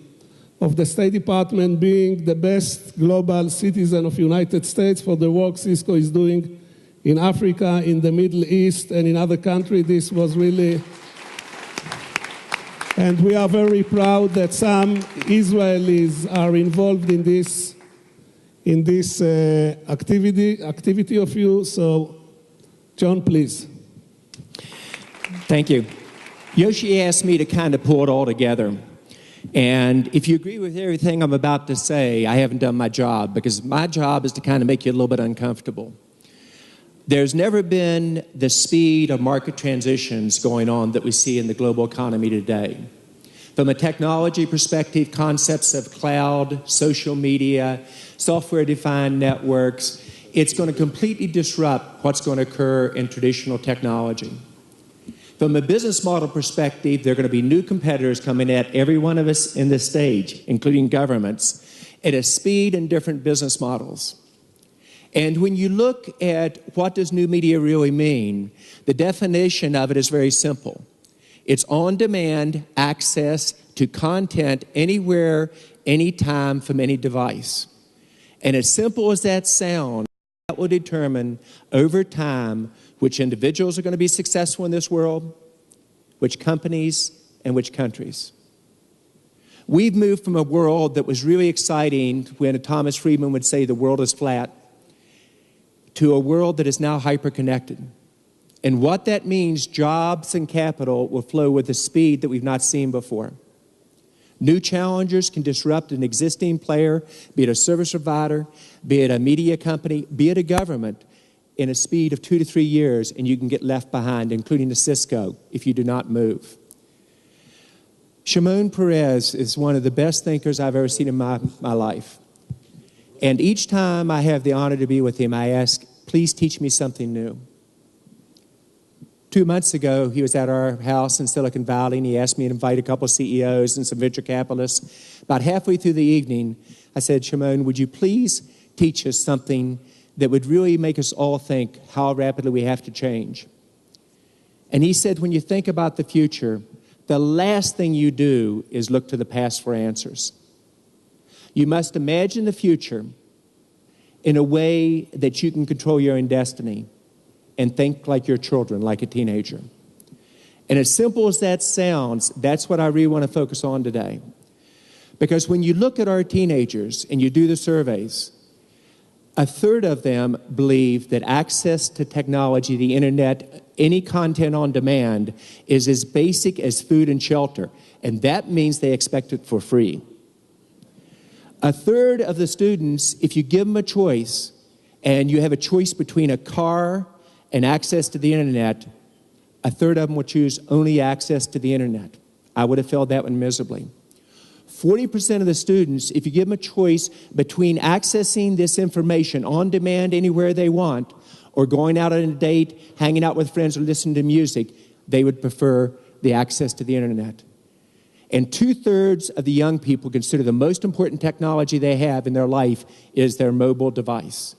of the State Department, being the best global citizen of the United States for the work Cisco is doing in Africa, in the Middle East, and in other countries. This was really... And we are very proud that some Israelis are involved in this activity of you. So, John, please. Thank you. Yoshi asked me to kind of pull it all together. And if you agree with everything I'm about to say, I haven't done my job, because my job is to kind of make you a little bit uncomfortable. There's never been the speed of market transitions going on that we see in the global economy today. From a technology perspective, concepts of cloud, social media, software-defined networks, it's going to completely disrupt what's going to occur in traditional technology. From a business model perspective, there are going to be new competitors coming at every one of us in this stage, including governments, at a speed and different business models. And when you look at what does new media really mean, the definition of it is very simple. It's on-demand access to content anywhere, anytime, from any device. And as simple as that sounds, that will determine over time which individuals are going to be successful in this world, which companies, and which countries. We've moved from a world that was really exciting when Thomas Friedman would say the world is flat to a world that is now hyper-connected. And what that means, jobs and capital will flow with a speed that we've not seen before. New challengers can disrupt an existing player, be it a service provider, be it a media company, be it a government, in a speed of 2 to 3 years, and you can get left behind, including the Cisco, if you do not move. Shimon Peres is one of the best thinkers I've ever seen in my life. And each time I have the honor to be with him, I ask, please teach me something new. 2 months ago, he was at our house in Silicon Valley, and he asked me to invite a couple of CEOs and some venture capitalists. About halfway through the evening, I said, Shimon, would you please teach us something that would really make us all think how rapidly we have to change? And he said, when you think about the future, the last thing you do is look to the past for answers. You must imagine the future in a way that you can control your own destiny and think like your children, like a teenager. And as simple as that sounds, that's what I really want to focus on today. Because when you look at our teenagers and you do the surveys, a third of them believe that access to technology, the internet, any content on demand is as basic as food and shelter. And that means they expect it for free. A third of the students, if you give them a choice, and you have a choice between a car, and access to the internet, a third of them would choose only access to the internet. I would have failed that one miserably. 40% of the students, if you give them a choice between accessing this information on demand anywhere they want or going out on a date, hanging out with friends, or listening to music, they would prefer the access to the internet. And 2/3 of the young people consider the most important technology they have in their life is their mobile device.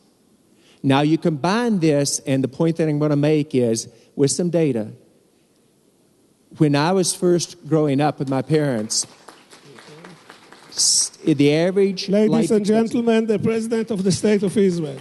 Now you combine this, and the point that I'm going to make is, with some data. When I was first growing up with my parents, the average Ladies and gentlemen, the President of the State of Israel.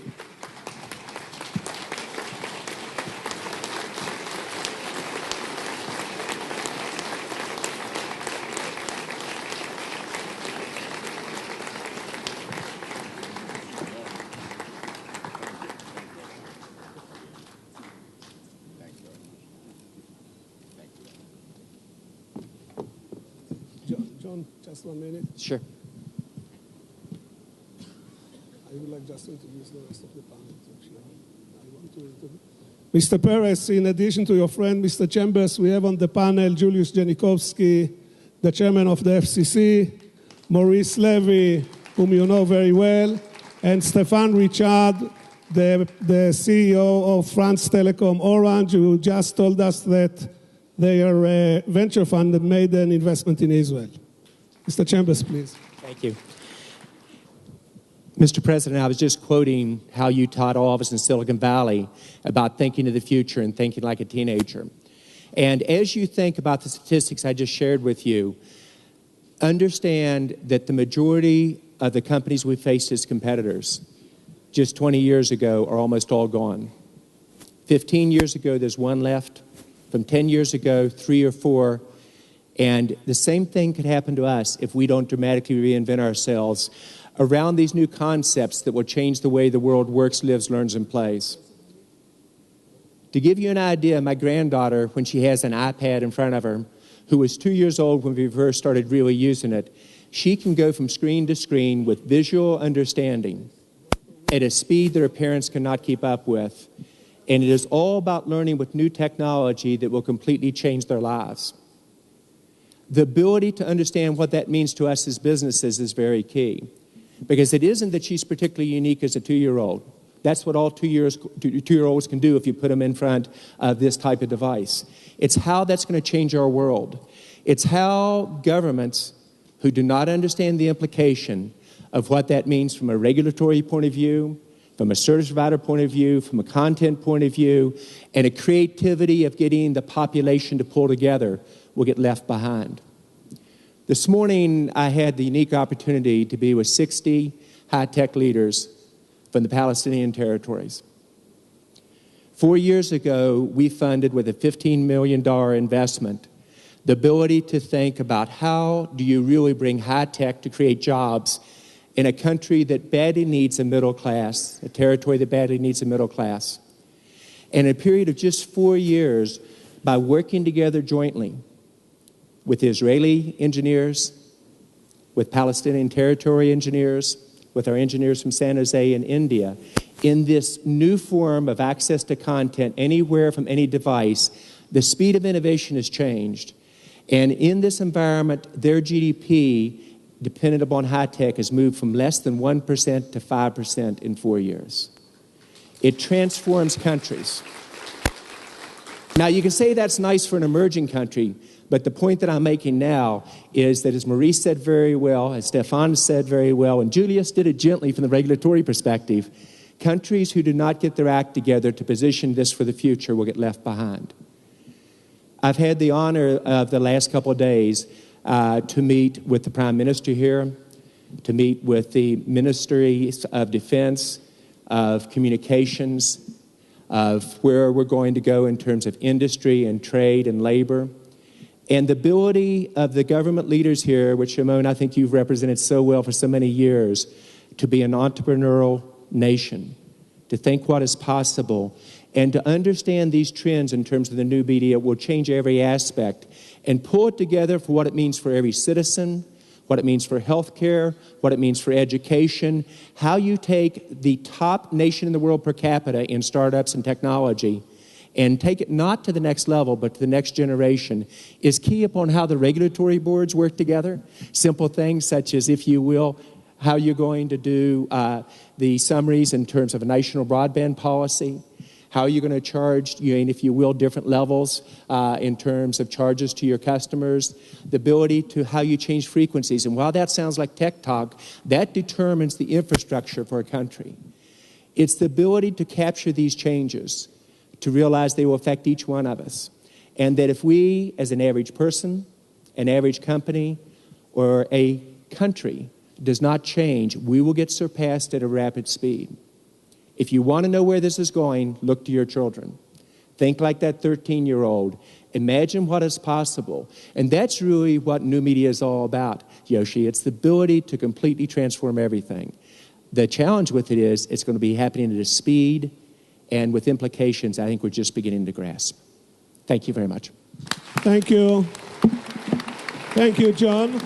John, just 1 minute. Sure. I would like just to introduce the rest of the panel. Mr. Perez, in addition to your friend, Mr. Chambers, we have on the panel Julius Janikowski, the chairman of the FCC, Maurice Levy, whom you know very well, and Stéphane Richard, the CEO of France Telecom Orange, who just told us that their venture fund made an investment in Israel. Mr. Chambers, please. Thank you. Mr. President, I was just quoting how you taught all of us in Silicon Valley about thinking of the future and thinking like a teenager. And as you think about the statistics I just shared with you, understand that the majority of the companies we faced as competitors just 20 years ago are almost all gone. 15 years ago, there's one left. From 10 years ago, 3 or 4. And the same thing could happen to us if we don't dramatically reinvent ourselves around these new concepts that will change the way the world works, lives, learns, and plays. To give you an idea, my granddaughter, when she has an iPad in front of her, who was 2 years old when we first started really using it, she can go from screen to screen with visual understanding at a speed that her parents cannot keep up with. And it is all about learning with new technology that will completely change their lives. The ability to understand what that means to us as businesses is very key. Because it isn't that she's particularly unique as a 2-year-old. That's what all 2-year-olds can do if you put them in front of this type of device. It's how that's going to change our world. It's how governments who do not understand the implication of what that means from a regulatory point of view, from a service provider point of view, from a content point of view, and a creativity of getting the population to pull together will get left behind. This morning, I had the unique opportunity to be with 60 high-tech leaders from the Palestinian territories. 4 years ago, we funded with a $15 million investment the ability to think about how do you really bring high-tech to create jobs in a country that badly needs a middle class, a territory that badly needs a middle class. And in a period of just 4 years, by working together jointly with Israeli engineers, with Palestinian territory engineers, with our engineers from San Jose and India, in this new form of access to content anywhere from any device, the speed of innovation has changed. And in this environment, their GDP, dependent upon high-tech, has moved from less than 1% to 5% in 4 years. It transforms countries. Now, you can say that's nice for an emerging country, but the point that I'm making now is that, as Maurice said very well, as Stéphane said very well, and Julius did it gently from the regulatory perspective, countries who do not get their act together to position this for the future will get left behind. I've had the honor of the last couple of days to meet with the Prime Minister here, to meet with the Ministries of Defense, of Communications, of where we're going to go in terms of industry and trade and labor. And the ability of the government leaders here, which, Shimon, I think you've represented so well for so many years, to be an entrepreneurial nation, to think what is possible, and to understand these trends in terms of the new media will change every aspect and pull it together for what it means for every citizen, what it means for healthcare, what it means for education, how you take the top nation in the world per capita in startups and technology and take it not to the next level, but to the next generation, is key upon how the regulatory boards work together. Simple things such as, if you will, how you're going to do the summaries in terms of a national broadband policy, how you're going to charge, if you will, different levels in terms of charges to your customers, the ability to how you change frequencies. And while that sounds like tech talk, that determines the infrastructure for a country. It's the ability to capture these changes, to realize they will affect each one of us. And that if we, as an average person, an average company, or a country, does not change, we will get surpassed at a rapid speed. If you want to know where this is going, look to your children. Think like that 13-year-old. Imagine what is possible. And that's really what new media is all about, Yoshi. It's the ability to completely transform everything. The challenge with it is it's going to be happening at a speed and with implications I think we're just beginning to grasp. Thank you very much. Thank you. Thank you, John.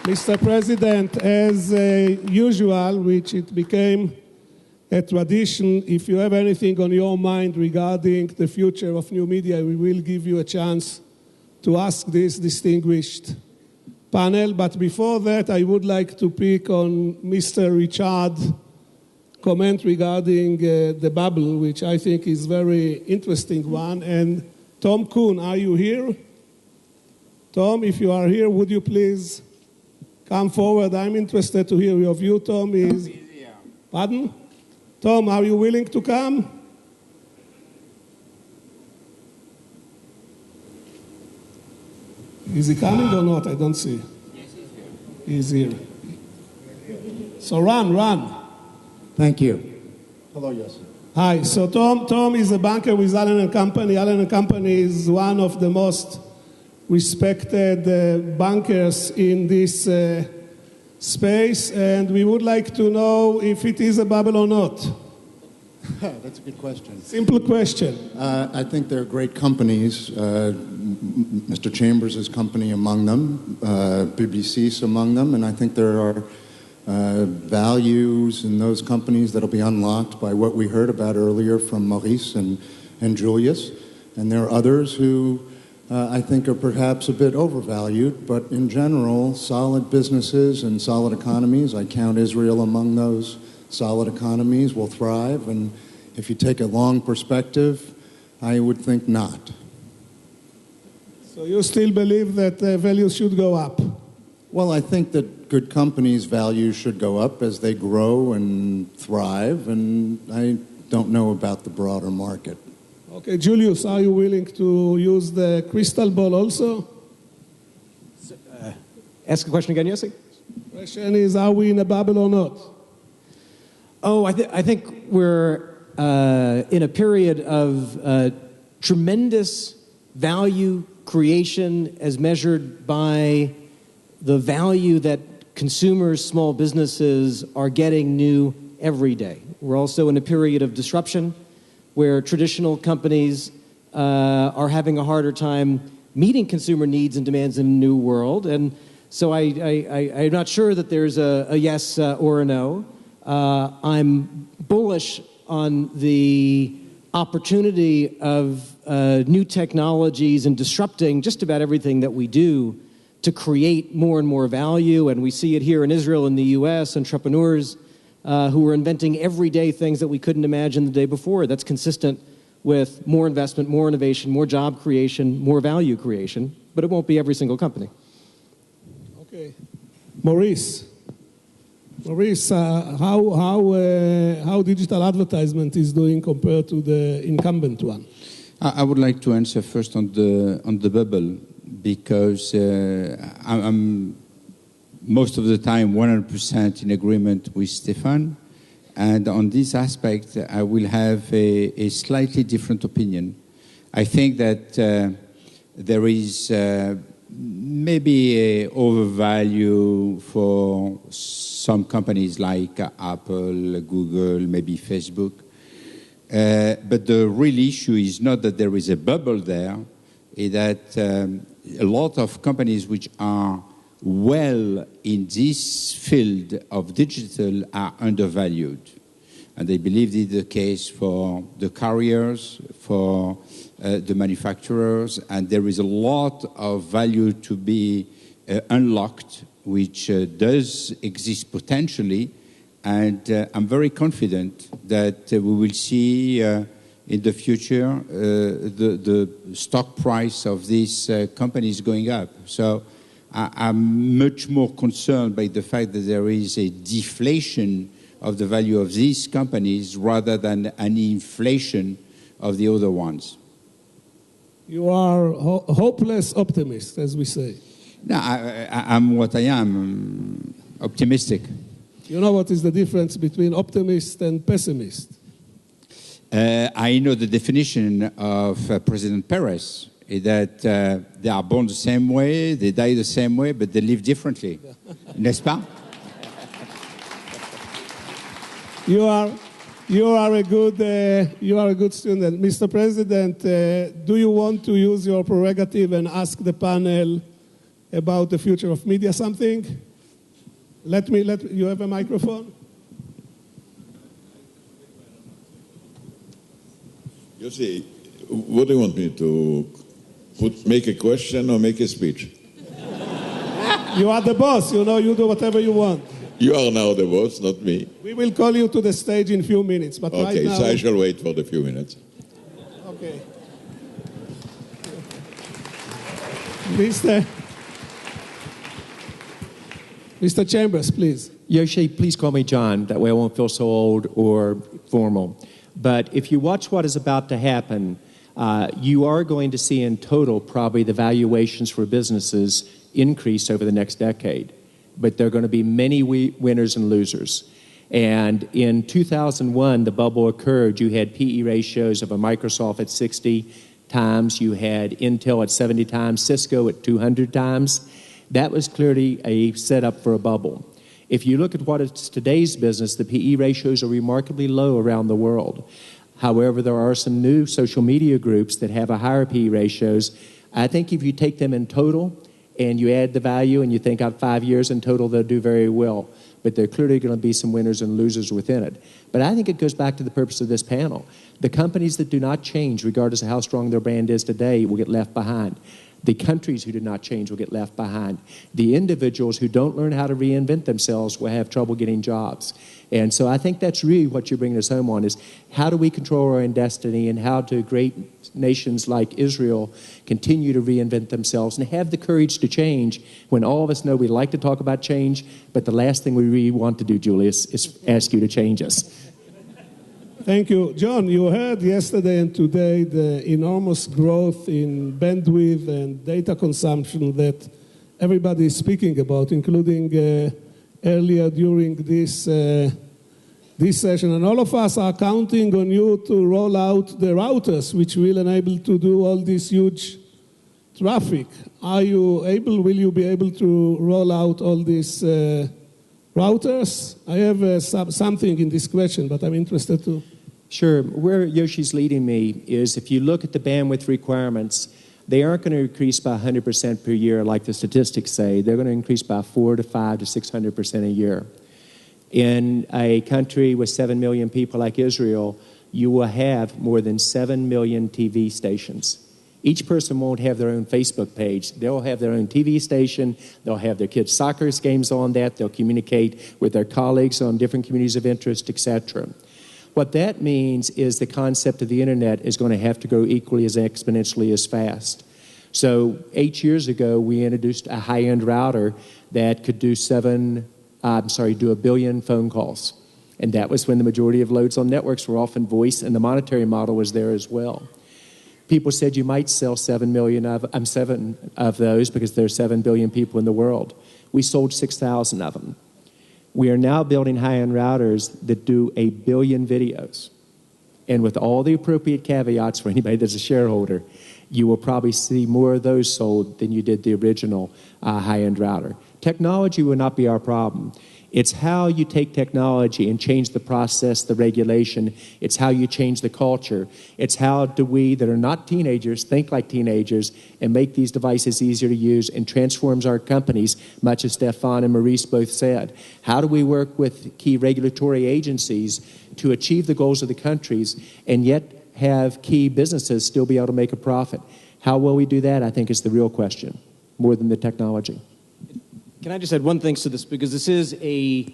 Mr. President, as usual, which it became a tradition, if you have anything on your mind regarding the future of new media, we will give you a chance to ask this distinguished panel. But before that, I would like to pick on Mr. Richard's comment regarding the bubble, which I think is very interesting one. And Tom Kuhn, are you here? Tom, if you are here, would you please come forward? I'm interested to hear your view. Tom is... Pardon? Tom, are you willing to come? Is he coming or not? I don't see. Yes, he's here. He's here. So run. Thank you. Hello, Yossi. Hi. So Tom is a banker with Allen & Company. Allen & Company is one of the most respected bankers in this space, and we would like to know if it is a bubble or not. That's a good question. Simple question. I think they're great companies. Mr. Chambers' company among them, BBC's among them, and I think there are values in those companies that'll be unlocked by what we heard about earlier from Maurice and Julius. And there are others who I think are perhaps a bit overvalued, but in general, solid businesses and solid economies, I count Israel among those solid economies, will thrive. And if you take a long perspective, I would think not. So you still believe that values should go up? Well, I think that good companies' values should go up as they grow and thrive, and I don't know about the broader market. Okay, Julius, are you willing to use the crystal ball also? Ask the question again, Yossi. The question is, are we in a bubble or not? Oh, I think we're in a period of tremendous value creation as measured by the value that consumers, small businesses are getting new every day. We're also in a period of disruption where traditional companies are having a harder time meeting consumer needs and demands in a new world. And so I'm not sure that there's a yes or a no. I'm bullish on the opportunity of new technologies and disrupting just about everything that we do to create more and more value. And we see it here in Israel and the U.S., entrepreneurs who are inventing everyday things that we couldn't imagine the day before. That's consistent with more investment, more innovation, more job creation, more value creation, but it won't be every single company. Okay. Maurice, how digital advertisement is doing compared to the incumbent one? I would like to answer first on the bubble, because I'm most of the time 100% in agreement with Stefan, and on this aspect I will have a slightly different opinion. I think that there is maybe a overvalue for some companies like Apple, Google, maybe Facebook. But the real issue is not that there is a bubble there, is that a lot of companies which are well in this field of digital are undervalued. And I believe this is the case for the carriers, for the manufacturers, and there is a lot of value to be unlocked, which does exist potentially. And I'm very confident that we will see in the future the stock price of these companies going up. So I'm much more concerned by the fact that there is a deflation of the value of these companies rather than an inflation of the other ones. You are hopeless optimist, as we say. No, I'm what I am, optimistic. You know what is the difference between optimist and pessimist? I know the definition of President Perez, that they are born the same way, they die the same way, but they live differently. N'est-ce pas? You are a good student. Mr. President, do you want to use your prerogative and ask the panel about the future of media something? You have a microphone? You see, what do you want me to make a question or make a speech? You are the boss, you do whatever you want. You are now the boss, not me. We will call you to the stage in a few minutes, but right now... Okay, so I shall wait for the few minutes. Okay. Mr. Chambers, please. Yoshi, please call me John. That way I won't feel so old or formal. But if you watch what is about to happen, you are going to see in total probably the valuations for businesses increase over the next decade. But there are going to be many winners and losers. And in 2001, the bubble occurred. You had PE ratios of a Microsoft at 60 times. You had Intel at 70 times, Cisco at 200 times. That was clearly a setup for a bubble. If you look at what is today's business, the PE ratios are remarkably low around the world. However, there are some new social media groups that have a higher PE ratios. I think if you take them in total and you add the value and you think out 5 years in total, they'll do very well. But there are clearly going to be some winners and losers within it. But I think it goes back to the purpose of this panel. The companies that do not change, regardless of how strong their brand is today, will get left behind. The countries who do not change will get left behind. The individuals who don't learn how to reinvent themselves will have trouble getting jobs. And so I think that's really what you're bringing us home on, is how do we control our own destiny, and how do great nations like Israel continue to reinvent themselves and have the courage to change when all of us know we like to talk about change, but the last thing we really want to do, Julius, is ask you to change us. Thank you. John, you heard yesterday and today the enormous growth in bandwidth and data consumption that everybody is speaking about, including earlier during this session. And all of us are counting on you to roll out the routers, which will enable to do all this huge traffic. Will you be able to roll out all these routers? I have something in this question, but I'm interested to... Sure. Where Yoshi's leading me is if you look at the bandwidth requirements, they aren't going to increase by 100% per year like the statistics say. They're going to increase by 4 to 5 to 600% a year. In a country with 7 million people like Israel, you will have more than 7 million TV stations. Each person won't have their own Facebook page. They'll have their own TV station. They'll have their kids' soccer games on that. They'll communicate with their colleagues on different communities of interest, etc. What that means is the concept of the internet is going to have to grow equally as exponentially as fast. So 8 years ago, we introduced a high-end router that could do do 1 billion phone calls. And that was when the majority of loads on networks were often voice, and the monetary model was there as well. People said you might sell 7 of those because there are 7 billion people in the world. We sold 6,000 of them. We are now building high-end routers that do 1 billion videos. And with all the appropriate caveats for anybody that's a shareholder, you will probably see more of those sold than you did the original high-end router. Technology will not be our problem. It's how you take technology and change the process, the regulation. It's how you change the culture. It's how do we that are not teenagers think like teenagers and make these devices easier to use and transforms our companies, much as Stefan and Maurice both said. How do we work with key regulatory agencies to achieve the goals of the countries and yet have key businesses still be able to make a profit? How will we do that, I think, is the real question, more than the technology. Can I just add one thing to this? Because this is a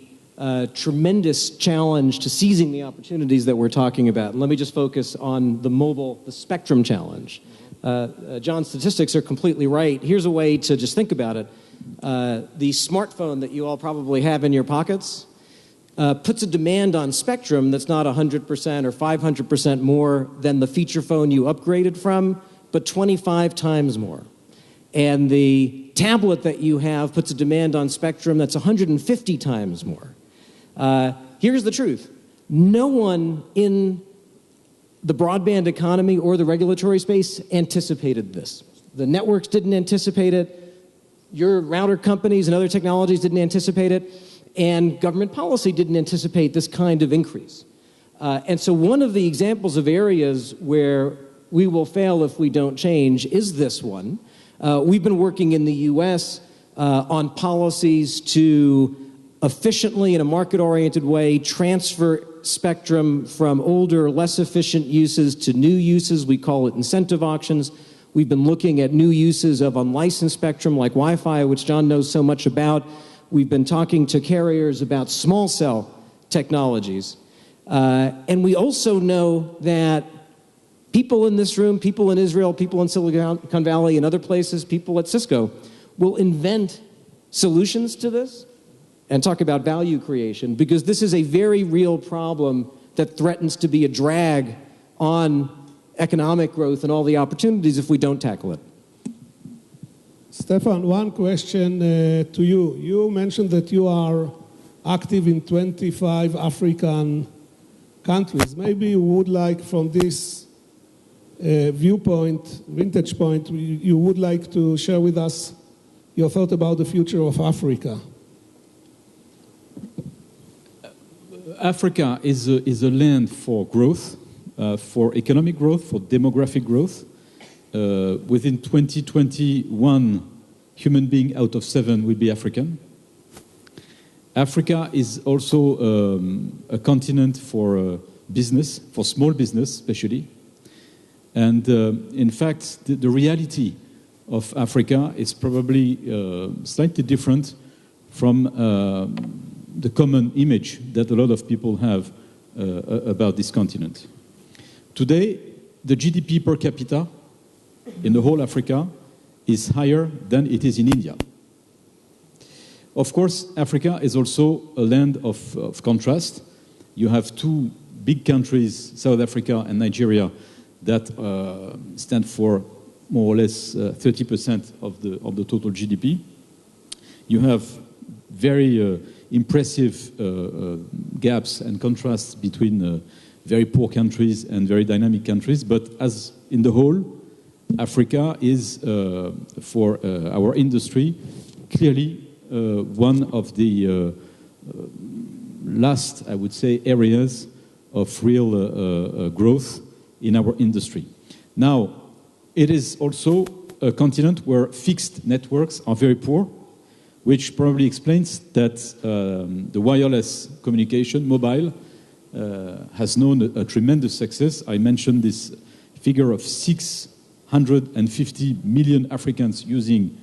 tremendous challenge to seizing the opportunities that we're talking about. And let me just focus on the spectrum challenge. John's statistics are completely right. Here's a way to just think about it. The smartphone that you all probably have in your pockets puts a demand on spectrum that's not 100% or 500% more than the feature phone you upgraded from, but 25 times more. And the tablet that you have puts a demand on spectrum that's 150 times more. Here's the truth. No one in the broadband economy or the regulatory space anticipated this. The networks didn't anticipate it. Your router companies and other technologies didn't anticipate it. And government policy didn't anticipate this kind of increase. And so one of the examples of areas where we will fail if we don't change is this one. We've been working in the U.S. On policies to efficiently, in a market-oriented way, transfer spectrum from older, less efficient uses to new uses. We call it incentive auctions. We've been looking at new uses of unlicensed spectrum like Wi-Fi, which John knows so much about. We've been talking to carriers about small cell technologies. And we also know that people in this room, people in Israel, people in Silicon Valley and other places, people at Cisco will invent solutions to this and talk about value creation, because this is a very real problem that threatens to be a drag on economic growth and all the opportunities if we don't tackle it. Stefan, one question to you. You mentioned that you are active in 25 African countries. Maybe you would like, from this vantage point, you would like to share with us your thought about the future of Africa. Africa is a land for growth, for economic growth, for demographic growth. Within 2021, human being out of 7 will be African. Africa is also a continent for business, for small business especially. And in fact, the reality of Africa is probably slightly different from the common image that a lot of people have about this continent. Today, the GDP per capita in the whole Africa is higher than it is in India. Of course, Africa is also a land of contrast. You have 2 big countries, South Africa and Nigeria, that stand for more or less 30% of the total GDP. You have very impressive gaps and contrasts between very poor countries and very dynamic countries. But as in the whole, Africa is, for our industry, clearly one of the last, I would say, areas of real growth in our industry. Now, it is also a continent where fixed networks are very poor, which probably explains that the wireless communication, mobile, has known a tremendous success. I mentioned this figure of 650 million Africans using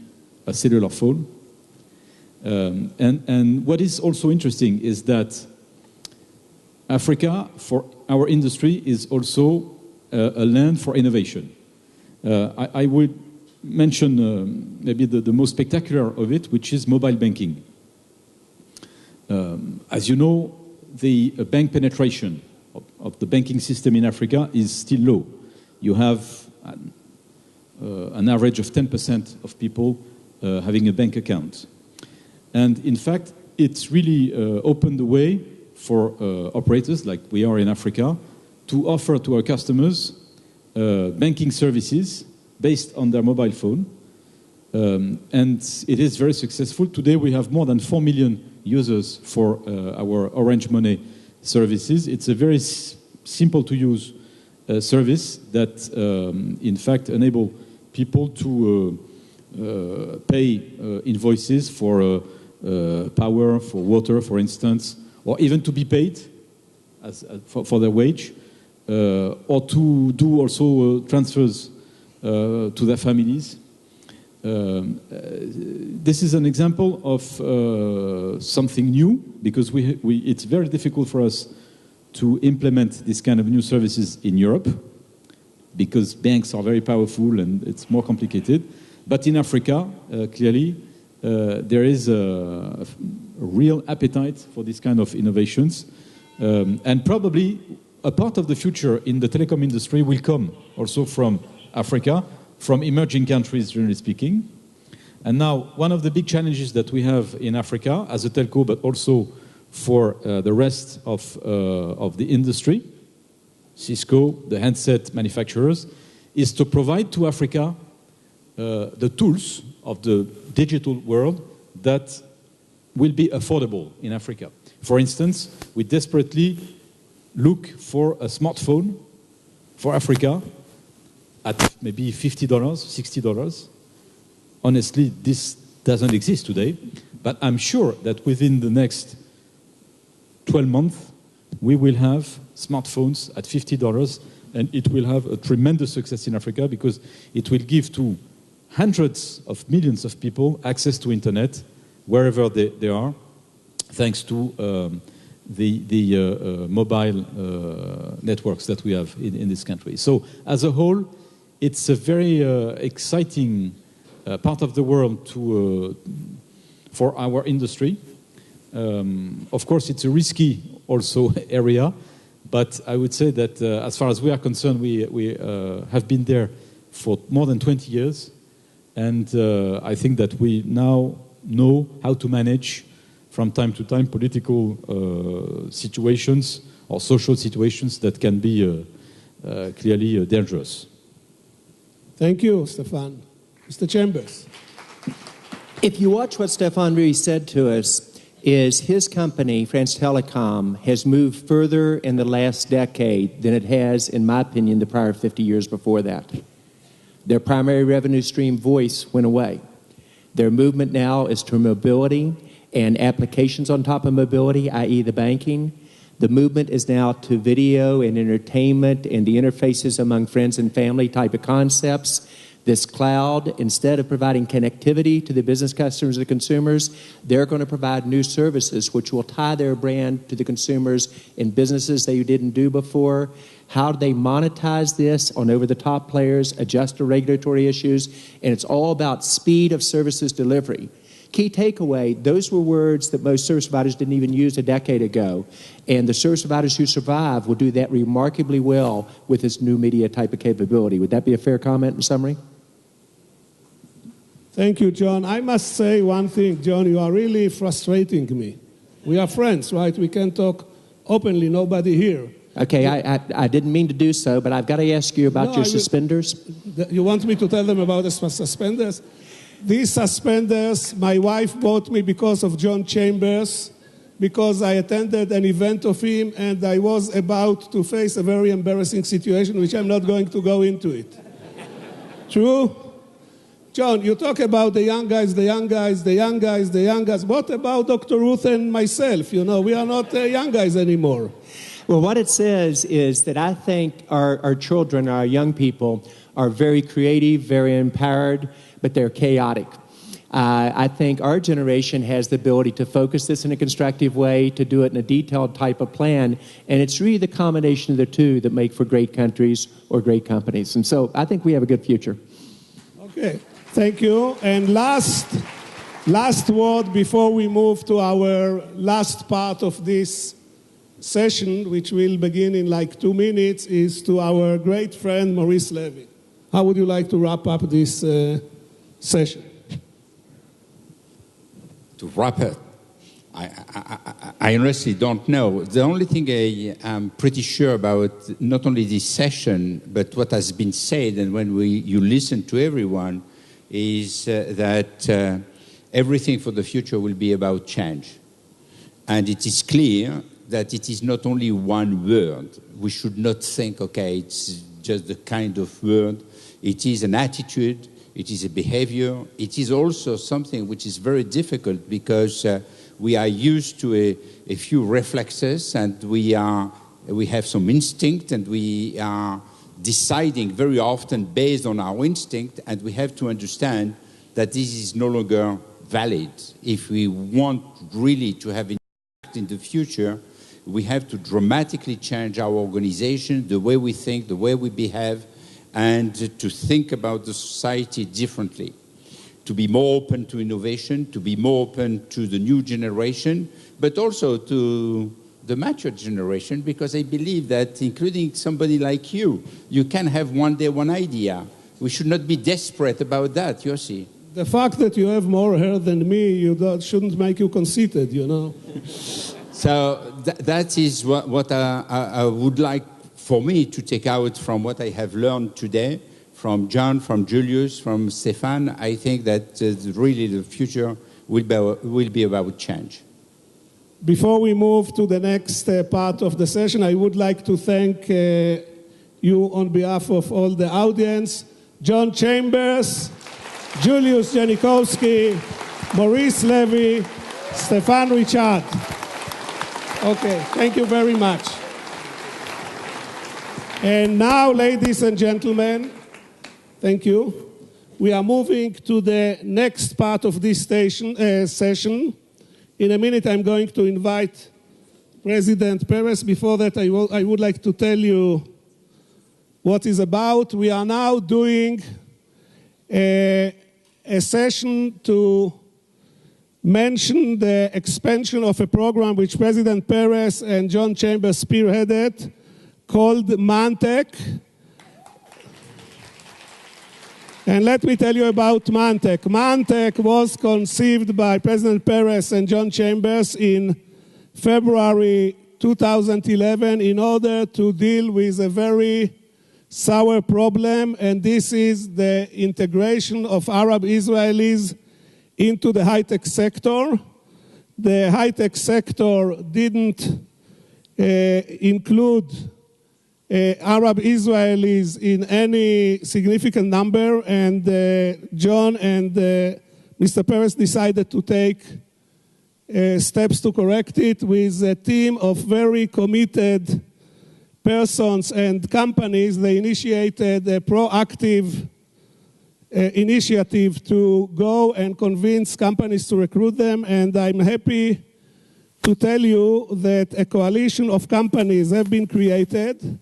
a cellular phone. And what is also interesting is that Africa, for our industry, is also a land for innovation. I would mention maybe the most spectacular of it, which is mobile banking. As you know, the bank penetration of the banking system in Africa is still low. You have an average of 10% of people having a bank account. And in fact, it's really opened the way for operators like we are in Africa to offer to our customers banking services based on their mobile phone. And it is very successful. Today we have more than 4 million users for our Orange Money services. It's a very simple to use service that in fact enable people to pay invoices for power, for water, for instance, or even to be paid for their wage, or to do also transfers to their families. This is an example of something new, because it's very difficult for us to implement this kind of new services in Europe, because banks are very powerful and it's more complicated. But in Africa, clearly, there is a real appetite for this kind of innovations. And probably a part of the future in the telecom industry will come also from Africa, from emerging countries, generally speaking. And now, one of the big challenges that we have in Africa as a telco, but also for the rest of the industry, Cisco, the handset manufacturers, is to provide to Africa the tools of the digital world that will be affordable in Africa. For instance, we desperately look for a smartphone for Africa at maybe $50, $60. Honestly, this doesn't exist today, but I'm sure that within the next 12 months, we will have smartphones at $50, and it will have a tremendous success in Africa, because it will give to hundreds of millions of people access to internet wherever they are, thanks to the mobile networks that we have in this country. So as a whole, it's a very exciting part of the world for our industry. Of course, it's a risky also area, but I would say that as far as we are concerned, we have been there for more than 20 years, and I think that we now know how to manage from time to time political situations or social situations that can be clearly dangerous. Thank you, Stefan. Mr. Chambers. If you watch what Stefan really said to us, is his company, France Telecom, has moved further in the last decade than it has, in my opinion, the prior 50 years before that. Their primary revenue stream, voice, went away. Their movement now is to mobility and applications on top of mobility, i.e. the banking. The movement is now to video and entertainment and the interfaces among friends and family type of concepts. This cloud, instead of providing connectivity to the business customers and the consumers, they're going to provide new services which will tie their brand to the consumers in businesses they didn't do before. How do they monetize this on over-the-top players, adjust to regulatory issues? And it's all about speed of services delivery. Key takeaway, those were words that most service providers didn't even use a decade ago. And the service providers who survive will do that remarkably well with this new media type of capability. Would that be a fair comment in summary? Thank you, John. I must say one thing, John, you are really frustrating me. We are friends, right? We can talk openly, nobody here. Okay, I didn't mean to do so, but I've got to ask you about your suspenders. You want me to tell them about the suspenders? These suspenders, my wife bought me because of John Chambers, because I attended an event of him and I was about to face a very embarrassing situation, which I'm not going to go into it. True? John, you talk about the young guys, the young guys, the young guys, the young guys. What about Dr. Ruth and myself? You know, we are not young guys anymore. Well, what it says is that I think our children, our young people, are very creative, very empowered, but they're chaotic. I think our generation has the ability to focus this in a constructive way, to do it in a detailed type of plan, and it's really the combination of the two that make for great countries or great companies. And so I think we have a good future. Okay, thank you. And last word before we move to our last part of this session, which will begin in like 2 minutes, is to our great friend Maurice Levy. How would you like to wrap up this session? To wrap it, I honestly don't know. The only thing I'm pretty sure about, not only this session, but what has been said, and when you listen to everyone, is that everything for the future will be about change. And it is clear that it is not only one word. We should not think, okay, it's just a kind of word. It is an attitude, it is a behavior. It is also something which is very difficult because we are used to a few reflexes, and we have some instinct, and we are deciding very often based on our instinct, and we have to understand that this is no longer valid. If we want really to have impact in the future, we have to dramatically change our organization, the way we think, the way we behave, and to think about the society differently, to be more open to innovation, to be more open to the new generation, but also to the mature generation, because I believe that, including somebody like you, you can have one day one idea. We should not be desperate about that, Yossi. The fact that you have more hair than me, shouldn't make you conceited, you know. So that is what I would like for me to take out from what I have learned today, from John, from Julius, from Stefan. I think that really the future will be about change. Before we move to the next part of the session, I would like to thank you on behalf of all the audience, John Chambers, Julius Janikowski, Maurice Levy, Stefan Richard. Okay, thank you very much. And now, ladies and gentlemen, thank you. We are moving to the next part of this session. In a minute, I'm going to invite President Perez. Before that, I would like to tell you what it's about. We are now doing a session to mention the expansion of a program which President Perez and John Chambers spearheaded, called Mantec. And let me tell you about Mantec. Mantec was conceived by President Perez and John Chambers in February 2011 in order to deal with a very sour problem, and this is the integration of Arab Israelis into the high-tech sector. The high-tech sector didn't include Arab Israelis in any significant number, and John and Mr. Perez decided to take steps to correct it with a team of very committed persons and companies. They initiated a proactive initiative to go and convince companies to recruit them, and I'm happy to tell you that a coalition of companies have been created.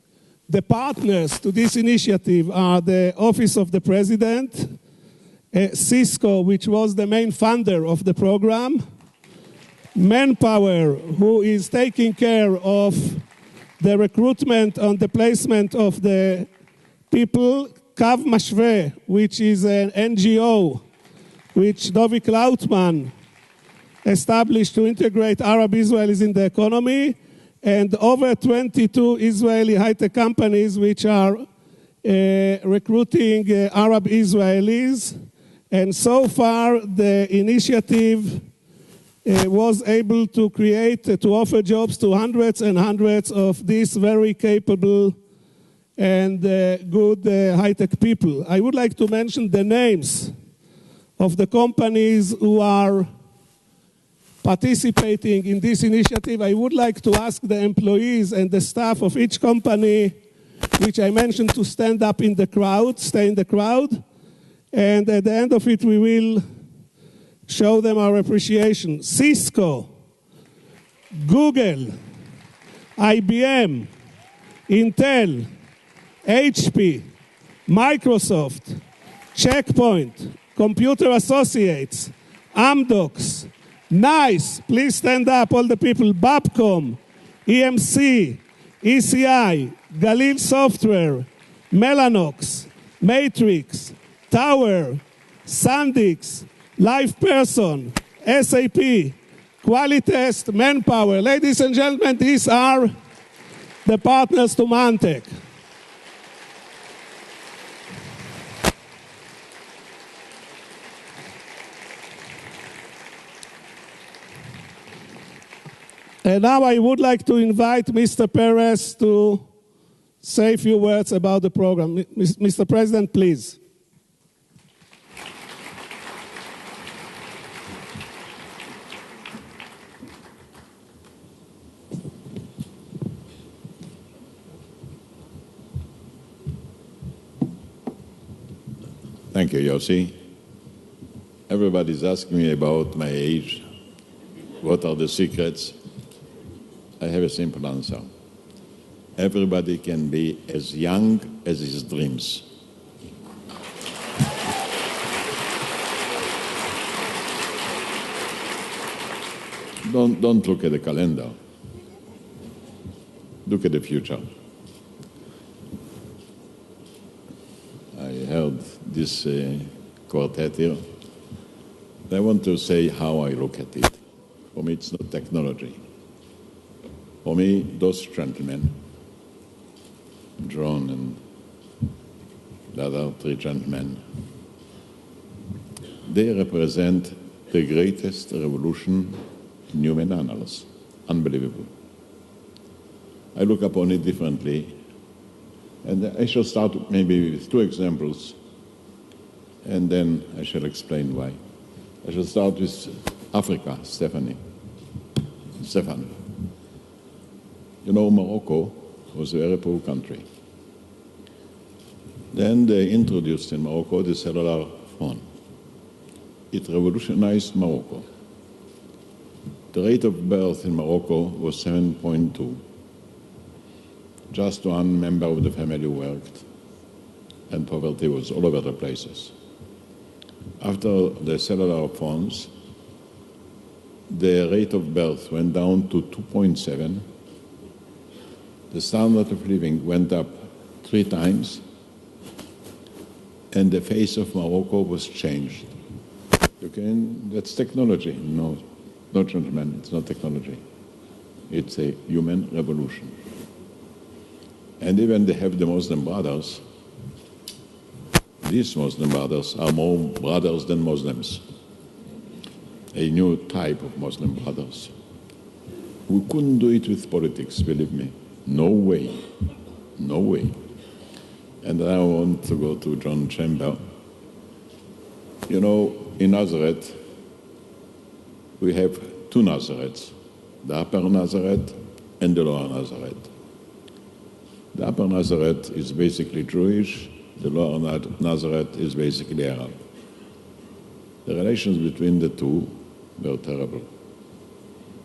The partners to this initiative are the Office of the President, Cisco, which was the main funder of the program, Manpower, who is taking care of the recruitment and the placement of the people, Kav Mashve, which is an NGO, which Dovi Lautman established to integrate Arab Israelis in the economy, and over 22 Israeli high-tech companies which are recruiting Arab Israelis. And so far, the initiative was able to to offer jobs to hundreds and hundreds of these very capable and good high-tech people. I would like to mention the names of the companies who are participating in this initiative. I would like to ask the employees and the staff of each company, which I mentioned, to stand up in the crowd, stay in the crowd, and at the end of it, we will show them our appreciation. Cisco, Google, IBM, Intel, HP, Microsoft, Checkpoint, Computer Associates, Amdocs, NICE, please stand up, all the people, Babcom, EMC, ECI, Galil Software, Mellanox, Matrix, Tower, Sandix, LivePerson, SAP, Qualitest, Manpower. Ladies and gentlemen, these are the partners to Mantec. And now I would like to invite Mr. Perez to say a few words about the program. Mr. President, please. Thank you, Yossi. Everybody's asking me about my age. What are the secrets? I have a simple answer. Everybody can be as young as his dreams. Don't look at the calendar. Look at the future. I heard this quartet here. I want to say how I look at it. For me, it's not technology. For me, those gentlemen, John and the other three gentlemen, they represent the greatest revolution in human annals. Unbelievable. I look upon it differently. And I shall start maybe with two examples, and then I shall explain why. I shall start with Africa, Stefan. You know, Morocco was a very poor country. Then they introduced in Morocco the cellular phone. It revolutionized Morocco. The rate of birth in Morocco was 7.2. Just one member of the family worked, and poverty was all over the places. After the cellular phones, the rate of birth went down to 2.7. The standard of living went up 3 times, and the face of Morocco was changed. That's technology. No, gentlemen, it's not technology. It's a human revolution. And even they have the Muslim brothers. These Muslim brothers are more brothers than Muslims. A new type of Muslim brothers. We couldn't do it with politics, believe me. No way. No way. And I want to go to John Chamber. You know, in Nazareth, we have 2 Nazareths, the Upper Nazareth and the Lower Nazareth. The Upper Nazareth is basically Jewish, the Lower Nazareth is basically Arab. The relations between the two were terrible.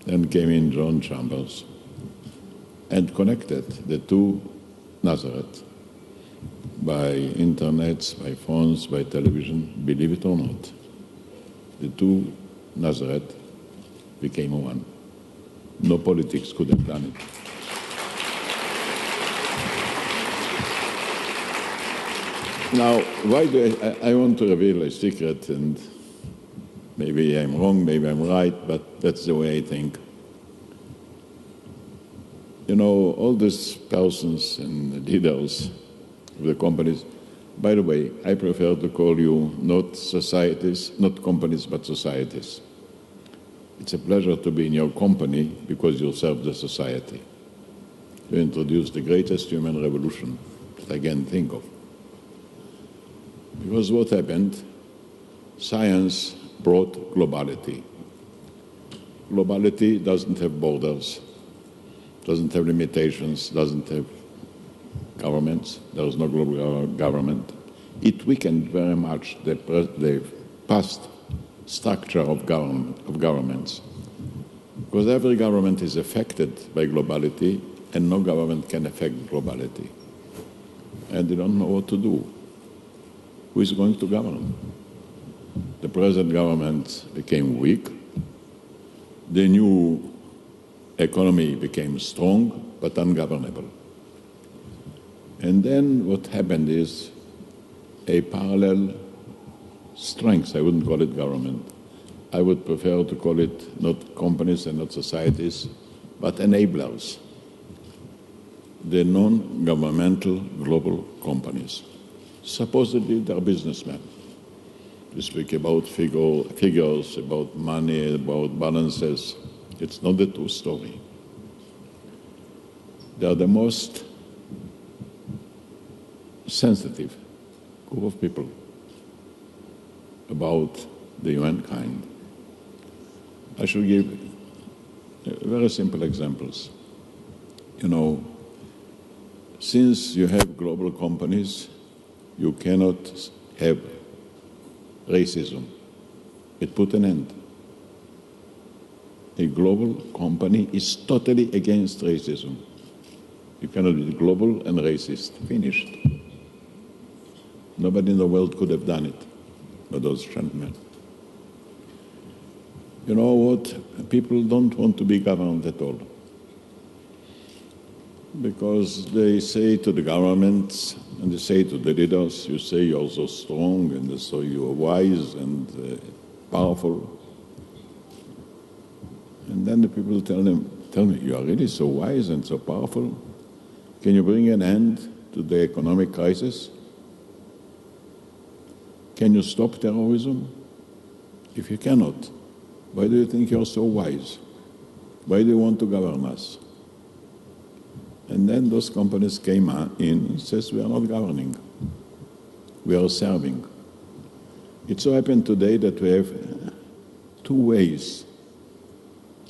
Then came in John Chambers and connected the 2 Nazareth by internet, by phones, by television, believe it or not. The 2 Nazareth became one. No politics could have done it. Now, why do I want to reveal a secret, and maybe I'm wrong, maybe I'm right, but that's the way I think. You know, all these persons and leaders of the companies, by the way, I prefer to call you not societies, not companies, but societies. It's a pleasure to be in your company because you serve the society. You introduced the greatest human revolution that I can think of. Because what happened? Science brought globality. Globality doesn't have borders, doesn't have limitations, doesn't have governments. There is no global government. It weakened very much the past structure of governments. Because every government is affected by globality, and no government can affect globality. And they don't know what to do. Who is going to govern? The present government became weak. The new economy became strong, but ungovernable. And then what happened is a parallel strength. I wouldn't call it government. I would prefer to call it not companies and not societies, but enablers. The non-governmental global companies. Supposedly they're businessmen. We speak about figures, about money, about balances. It's not the true story. They are the most sensitive group of people about the humankind. I shall give very simple examples. You know, since you have global companies, you cannot have racism. It put an end. A global company is totally against racism. You cannot be global and racist. Finished. Nobody in the world could have done it but those gentlemen. You know what? People don't want to be governed at all. Because they say to the governments and they say to the leaders, you say you're so strong and so you're wise and powerful. And then the people tell me, you are really so wise and so powerful? Can you bring an end to the economic crisis? Can you stop terrorism? If you cannot, why do you think you're so wise? Why do you want to govern us? And then those companies came in and says, we are not governing. We are serving. It so happened today that we have two ways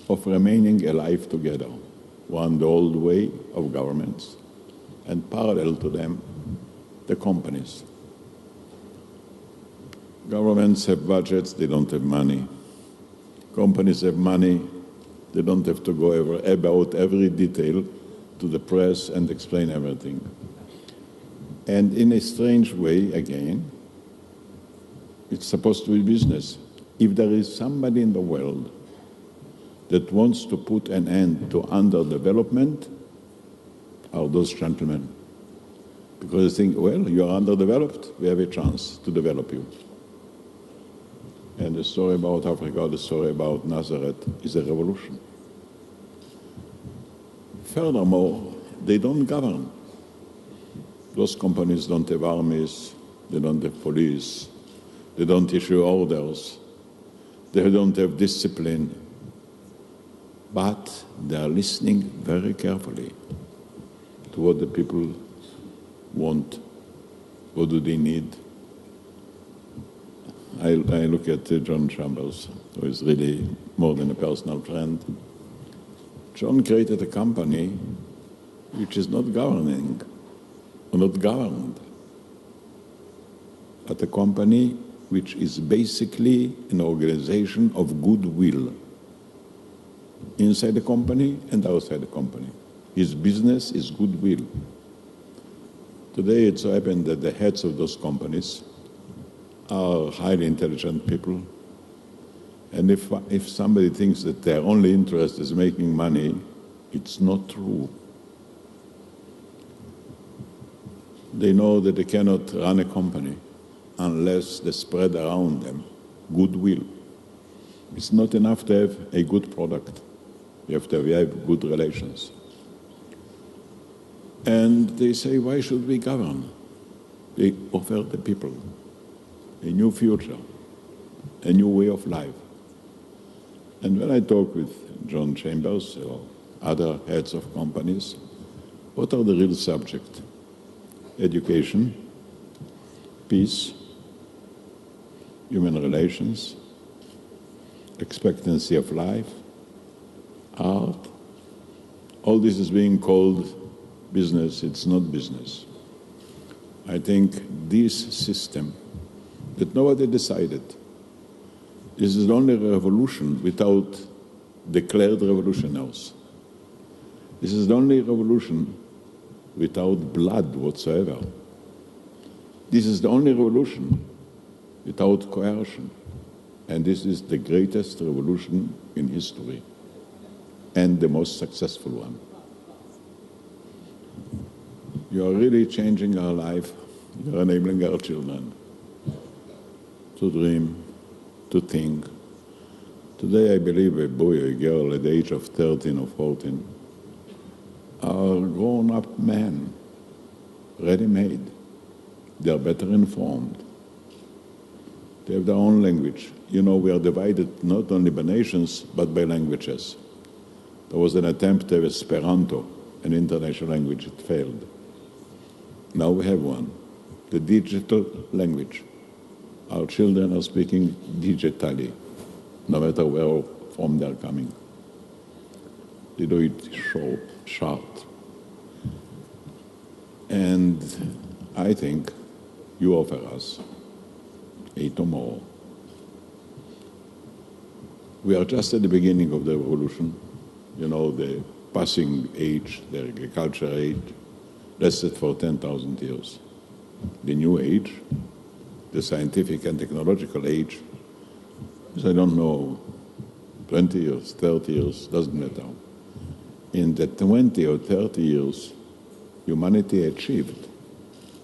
of remaining alive together. One, the old way of governments, and parallel to them, the companies. Governments have budgets, they don't have money. Companies have money, they don't have to go about every detail to the press and explain everything. And in a strange way, again, it's supposed to be business. If there is somebody in the world that wants to put an end to underdevelopment, are those gentlemen. Because they think, well, you are underdeveloped, we have a chance to develop you. And the story about Africa, the story about Nazareth is a revolution. Furthermore, they don't govern. Those companies don't have armies, they don't have police, they don't issue orders, they don't have discipline. But they are listening very carefully to what the people want, what do they need. I look at John Chambers, who is really more than a personal friend. John created a company which is not governing, or not governed, but a company which is basically an organization of goodwill inside the company and outside the company. His business is goodwill. Today it so happened that the heads of those companies are highly intelligent people, and if somebody thinks that their only interest is making money, it's not true. They know that they cannot run a company unless they spread around them goodwill. It's not enough to have a good product. You have to have good relations. And they say, why should we govern? They offer the people a new future, a new way of life. And when I talk with John Chambers or other heads of companies, what are the real subjects? Education, peace, human relations, expectancy of life, art. All this is being called business. It's not business. I think this system that nobody decided, this is only a revolution without declared revolutionaries. This is the only revolution without blood whatsoever. This is the only revolution without coercion. And this is the greatest revolution in history and the most successful one. You are really changing our life. You are enabling our children to dream, to think. Today I believe a boy or a girl at the age of 13 or 14 are grown-up men, ready-made. They are better informed. They have their own language. You know, we are divided not only by nations, but by languages. There was an attempt to have Esperanto an international language, it failed. Now we have one, the digital language. Our children are speaking digitally, no matter where from they're coming. They do it sharp. And I think you offer us a tomorrow. We are just at the beginning of the revolution. You know, the passing age, the agriculture age, lasted for 10,000 years. The new age, the scientific and technological age, is, I don't know, 20 years, 30 years, doesn't matter. In the 20 or 30 years, humanity achieved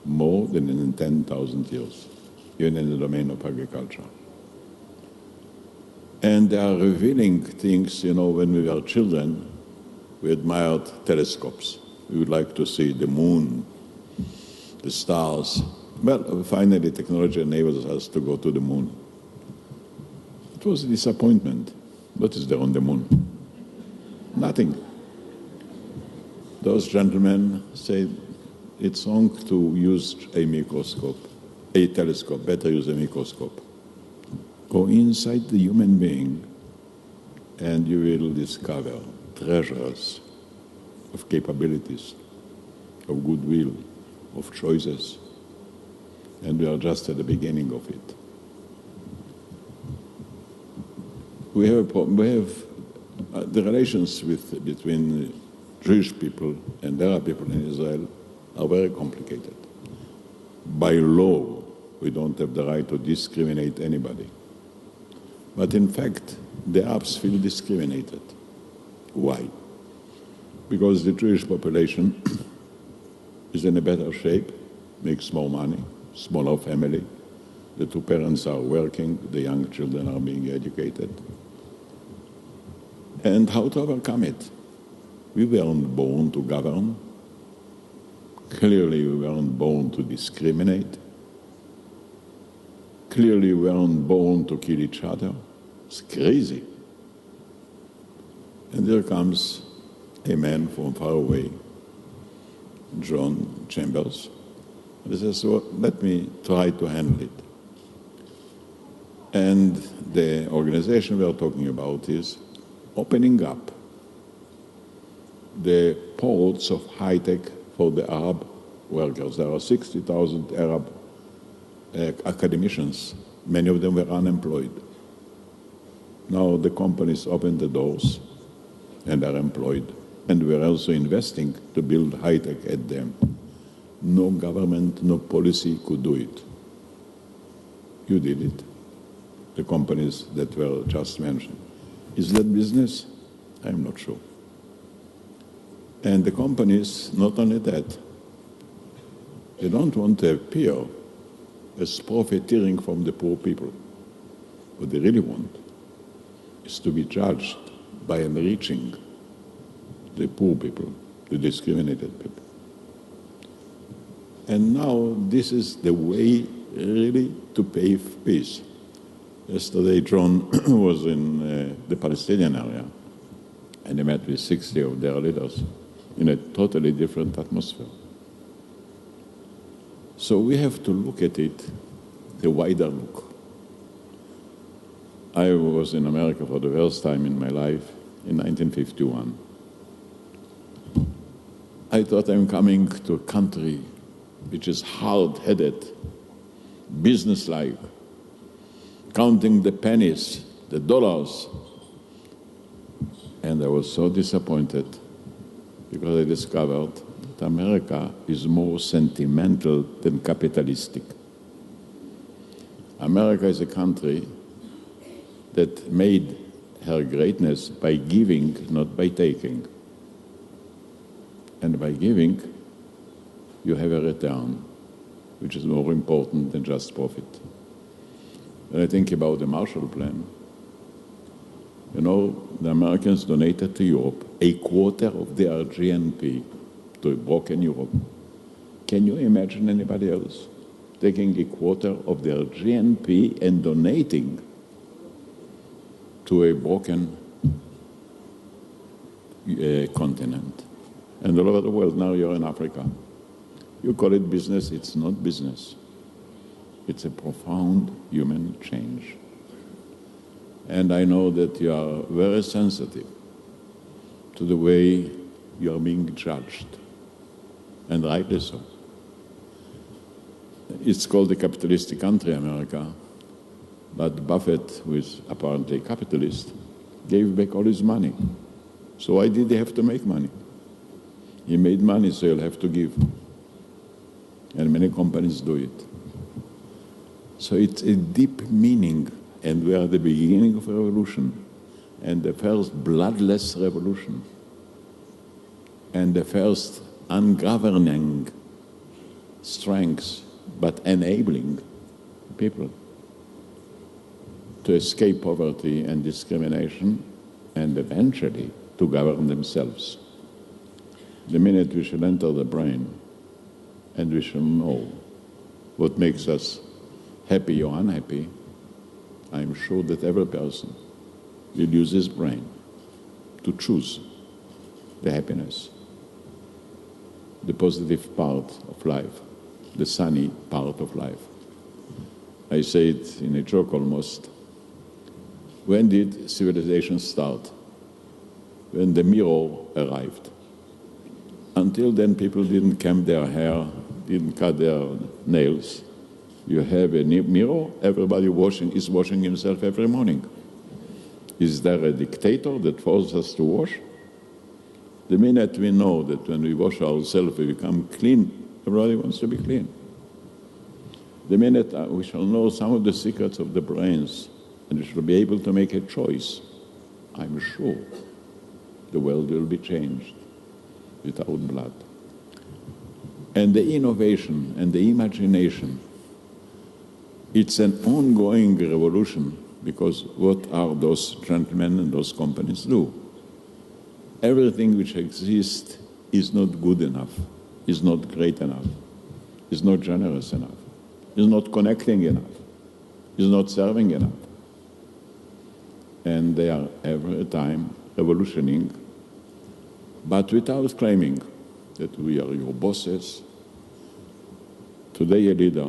more than in 10,000 years, even in the domain of agriculture. And they are revealing things, you know, when we were children, we admired telescopes. We would like to see the moon, the stars. Well, finally, technology enables us to go to the moon. It was a disappointment. What is there on the moon? Nothing. Those gentlemen said it's wrong to use a microscope, a telescope, better use a microscope. Go inside the human being and you will discover treasures of capabilities, of goodwill, of choices. And we are just at the beginning of it. We have the relations between Jewish people and Arab people in Israel are very complicated. By law, we don't have the right to discriminate anybody. But in fact, the Arabs feel discriminated. Why? Because the Jewish population is in a better shape, makes more money, smaller family, the two parents are working, the young children are being educated. And how to overcome it? We weren't born to govern. Clearly, we weren't born to discriminate. Clearly, we weren't born to kill each other. It's crazy. And there comes a man from far away, John Chambers. And he says, well, let me try to handle it. And the organization we are talking about is opening up the ports of high-tech for the Arab workers. There are 60,000 Arab academicians. Many of them were unemployed. Now the companies open the doors and are employed. And we're also investing to build high-tech at them. No government, no policy could do it. You did it. The companies that were just mentioned. Is that business? I'm not sure. And the companies, not only that, they don't want to appear as profiteering from the poor people. What they really want is to be judged by enriching the poor people, the discriminated people. And now this is the way really to pave peace. Yesterday, John was in the Palestinian area, and he met with 60 of their leaders in a totally different atmosphere. So we have to look at it, the wider look. I was in America for the first time in my life in 1951. I thought I'm coming to a country which is hard-headed, businesslike, counting the pennies, the dollars. And I was so disappointed because I discovered that America is more sentimental than capitalistic. America is a country that made her greatness by giving, not by taking. And by giving, you have a return, which is more important than just profit. When I think about the Marshall Plan, you know, the Americans donated to Europe a quarter of their GNP to a broken Europe. Can you imagine anybody else taking a quarter of their GNP and donating to a broken continent? And all over the world, now you're in Africa. You call it business, it's not business. It's a profound human change. And I know that you are very sensitive to the way you are being judged, and rightly so. It's called a capitalistic country, America, but Buffett, who is apparently a capitalist, gave back all his money. So why did he have to make money? He made money, so he'll have to give. And many companies do it. So it's a deep meaning, and we are at the beginning of a revolution, and the first bloodless revolution, and the first ungoverning strengths, but enabling people to escape poverty and discrimination, and eventually to govern themselves. The minute we shall enter the brain, and we shall know what makes us happy or unhappy, I'm sure that every person will use his brain to choose the happiness, the positive part of life, the sunny part of life. I say it in a joke almost. When did civilization start? When the mirror arrived. Until then, people didn't comb their hair, didn't cut their nails. You have a mirror, everybody is washing himself every morning. Is there a dictator that forces us to wash? The minute we know that when we wash ourselves we become clean, everybody wants to be clean. The minute we shall know some of the secrets of the brains and we shall be able to make a choice, I'm sure the world will be changed without blood. And the innovation and the imagination, it's an ongoing revolution, because what are those gentlemen and those companies do? Everything which exists is not good enough, is not great enough, is not generous enough, is not connecting enough, is not serving enough. And they are every time revolutioning, but without claiming that we are your bosses. Today a leader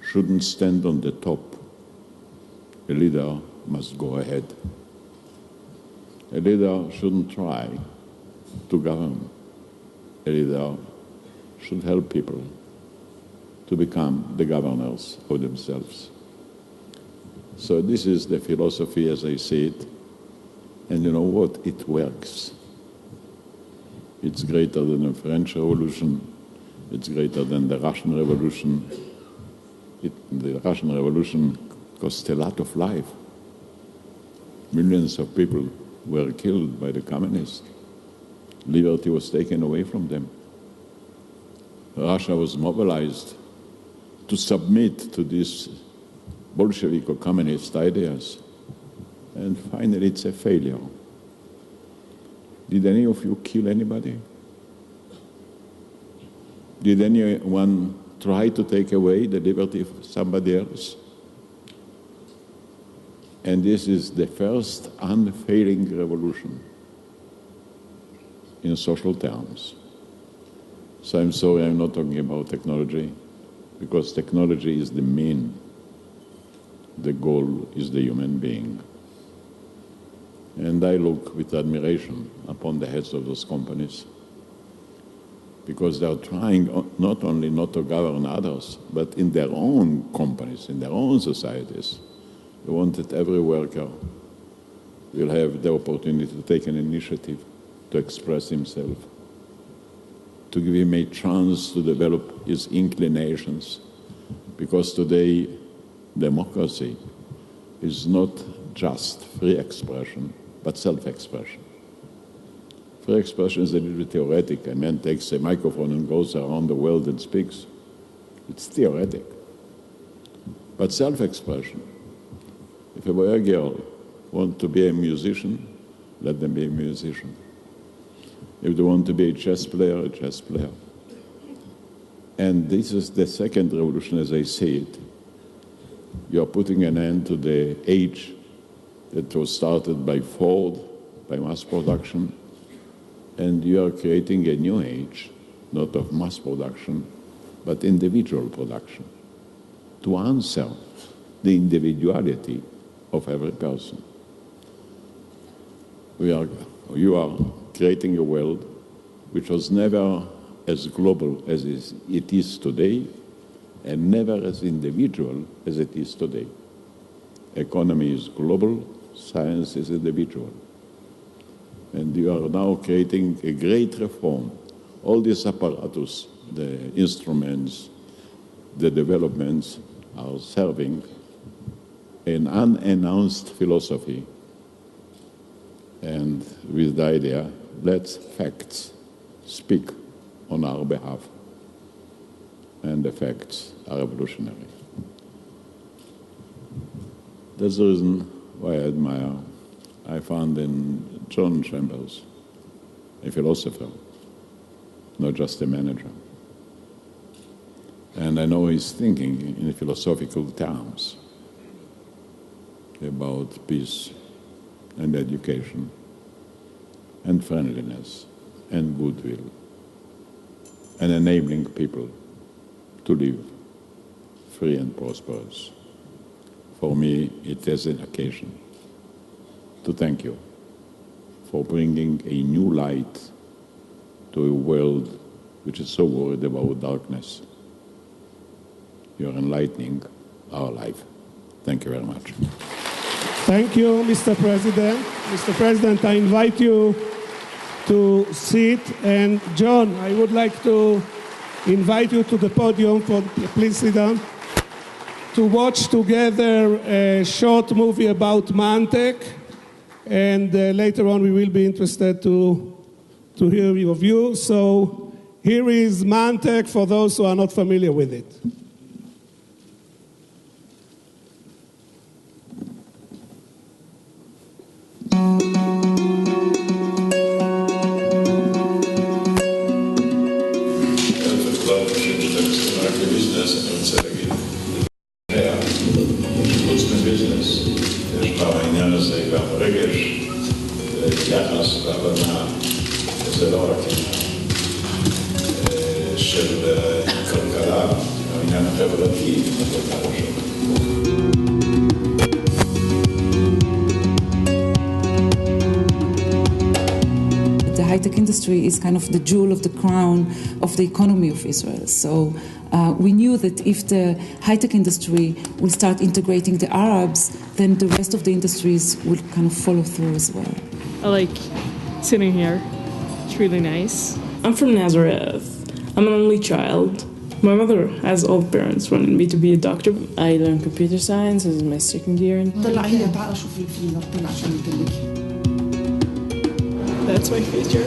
shouldn't stand on the top. A leader must go ahead. A leader shouldn't try to govern. A leader should help people to become the governors of themselves. So this is the philosophy as I see it. And you know what? It works. It's greater than the French Revolution. It's greater than the Russian Revolution. The Russian Revolution cost a lot of life. Millions of people were killed by the communists. Liberty was taken away from them. Russia was mobilized to submit to these Bolshevik or communist ideas. And finally, it's a failure. Did any of you kill anybody? Did anyone try to take away the liberty of somebody else? And this is the first unfailing revolution in social terms. So I'm sorry I'm not talking about technology, because technology is the mean. The goal is the human being. And I look with admiration upon the heads of those companies, because they are trying not only not to govern others, but in their own companies, in their own societies. They want that every worker will have the opportunity to take an initiative, to express himself, to give him a chance to develop his inclinations. Because today, democracy is not just free expression, but self-expression. Free expression is a little bit theoretic. A man takes a microphone and goes around the world and speaks. It's theoretic. But self-expression, if a boy or girl want to be a musician, let them be a musician. If they want to be a chess player, a chess player. And this is the second revolution as I see it. You are putting an end to the age that was started by Ford, by mass production, And you are creating a new age, not of mass production, but individual production, to answer the individuality of every person. You are creating a world which was never as global as it is today, and never as individual as it is today. Economy is global, science is individual. And you are now creating a great reform. All these apparatus, the instruments, the developments are serving an unannounced philosophy, and with the idea, let facts speak on our behalf. And the facts are revolutionary. That's the reason why I found in John Chambers a philosopher, not just a manager. And I know he's thinking in philosophical terms about peace and education and friendliness and goodwill and enabling people to live free and prosperous. For me, it is an occasion to thank you for bringing a new light to a world which is so worried about darkness. You're enlightening our life. Thank you very much. Thank you, Mr. President. Mr. President, I invite you to sit. And John, I would like to invite you to the podium. Please sit down. To watch together a short movie about Mantec. And later on we will be interested to hear your view. So here is Mantec for those who are not familiar with it. The high-tech industry is kind of the jewel of the crown of the economy of Israel. So we knew that if the high-tech industry will start integrating the Arabs, then the rest of the industries will kind of follow through as well. I like sitting here. It's really nice. I'm from Nazareth. I'm an only child. My mother has all parents wanted me to be a doctor. I learned computer science as my second year. That's my future.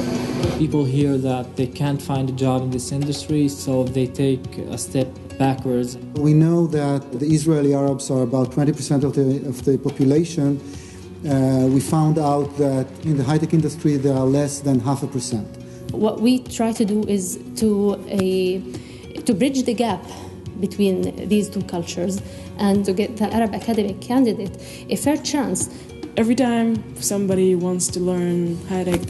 People hear that they can't find a job in this industry, so they take a step backwards. We know that the Israeli Arabs are about 20% of the population. We found out that in the high-tech industry they are less than 0.5%. What we try to do is to bridge the gap between these two cultures and to get the Arab academic candidate a fair chance. Every time somebody wants to learn high-tech,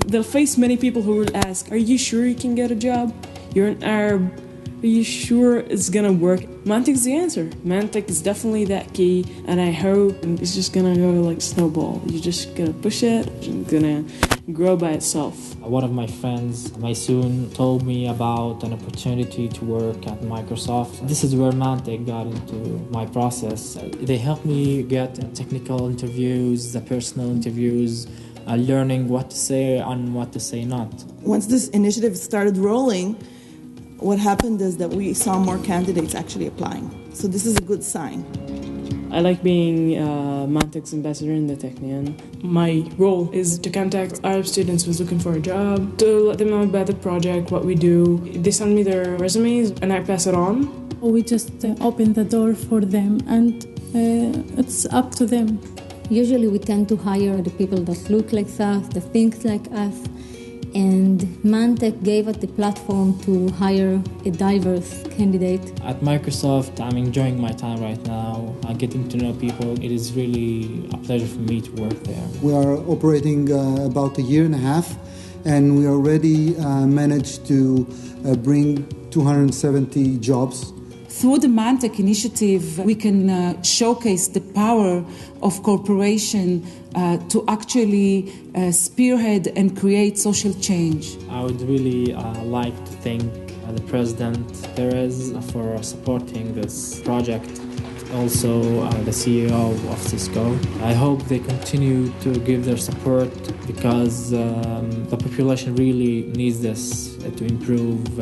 they'll face many people who will ask, are you sure you can get a job? You're an Arab. Are you sure it's gonna work? Mantec's the answer. Mantec is definitely that key, and I hope it's just gonna go like snowball. You're just gonna push it, and it's gonna grow by itself. One of my friends, Maysoon, told me about an opportunity to work at Microsoft. This is where Mantec got into my process. They helped me get technical interviews, the personal interviews, learning what to say and what to say not. Once this initiative started rolling, what happened is that we saw more candidates actually applying. So this is a good sign. I like being Mantec's ambassador in the Technion. My role is to contact Arab students who's looking for a job, to let them know about the project, what we do. They send me their resumes and I pass it on. We just open the door for them and it's up to them. Usually we tend to hire the people that look like us, that think like us, and Mantec gave us the platform to hire a diverse candidate. At Microsoft, I'm enjoying my time right now. I'm getting to know people. It is really a pleasure for me to work there. We are operating about 1.5 years, and we already managed to bring 270 jobs. Through the Mantec initiative, we can showcase the power of cooperation to actually spearhead and create social change. I would really like to thank the President Perez for supporting this project, also the CEO of Cisco. I hope they continue to give their support because the population really needs this to improve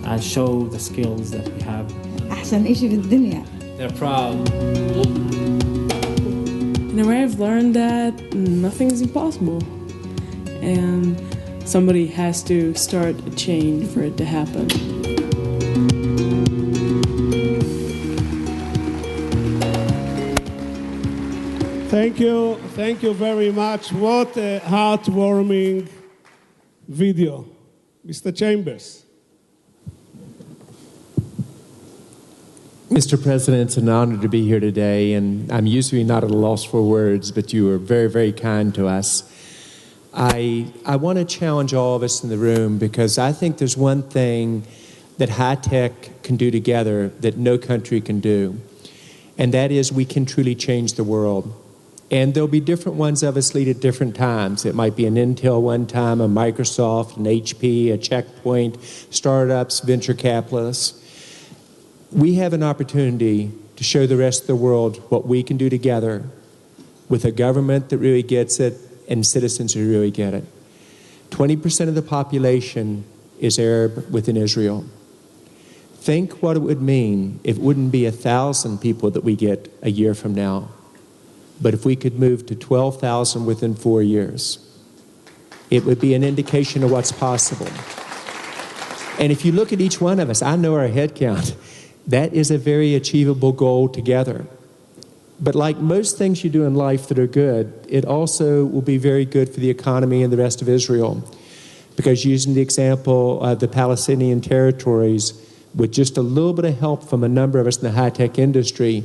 and show the skills that we have. أحسن إشي في الدنيا. They're proud. In a way, I've learned that nothing is impossible, and somebody has to start a change for it to happen. Thank you very much. What a heartwarming video. Mr. Chambers. Mr. President, it's an honor to be here today, and I'm usually not at a loss for words, but you were very, very kind to us. I want to challenge all of us in the room because I think there's one thing that high tech can do together that no country can do, and that is we can truly change the world. And there'll be different ones of us lead at different times. It might be an Intel one time, a Microsoft, an HP, a Checkpoint, startups, venture capitalists. We have an opportunity to show the rest of the world what we can do together with a government that really gets it and citizens who really get it. 20% of the population is Arab within Israel. Think what it would mean if it wouldn't be 1,000 people that we get a year from now, but if we could move to 12,000 within 4 years. It would be an indication of what's possible. And if you look at each one of us, I know our head count. That is a very achievable goal together. But like most things you do in life that are good, it also will be very good for the economy and the rest of Israel. Because using the example of the Palestinian territories, with just a little bit of help from a number of us in the high-tech industry,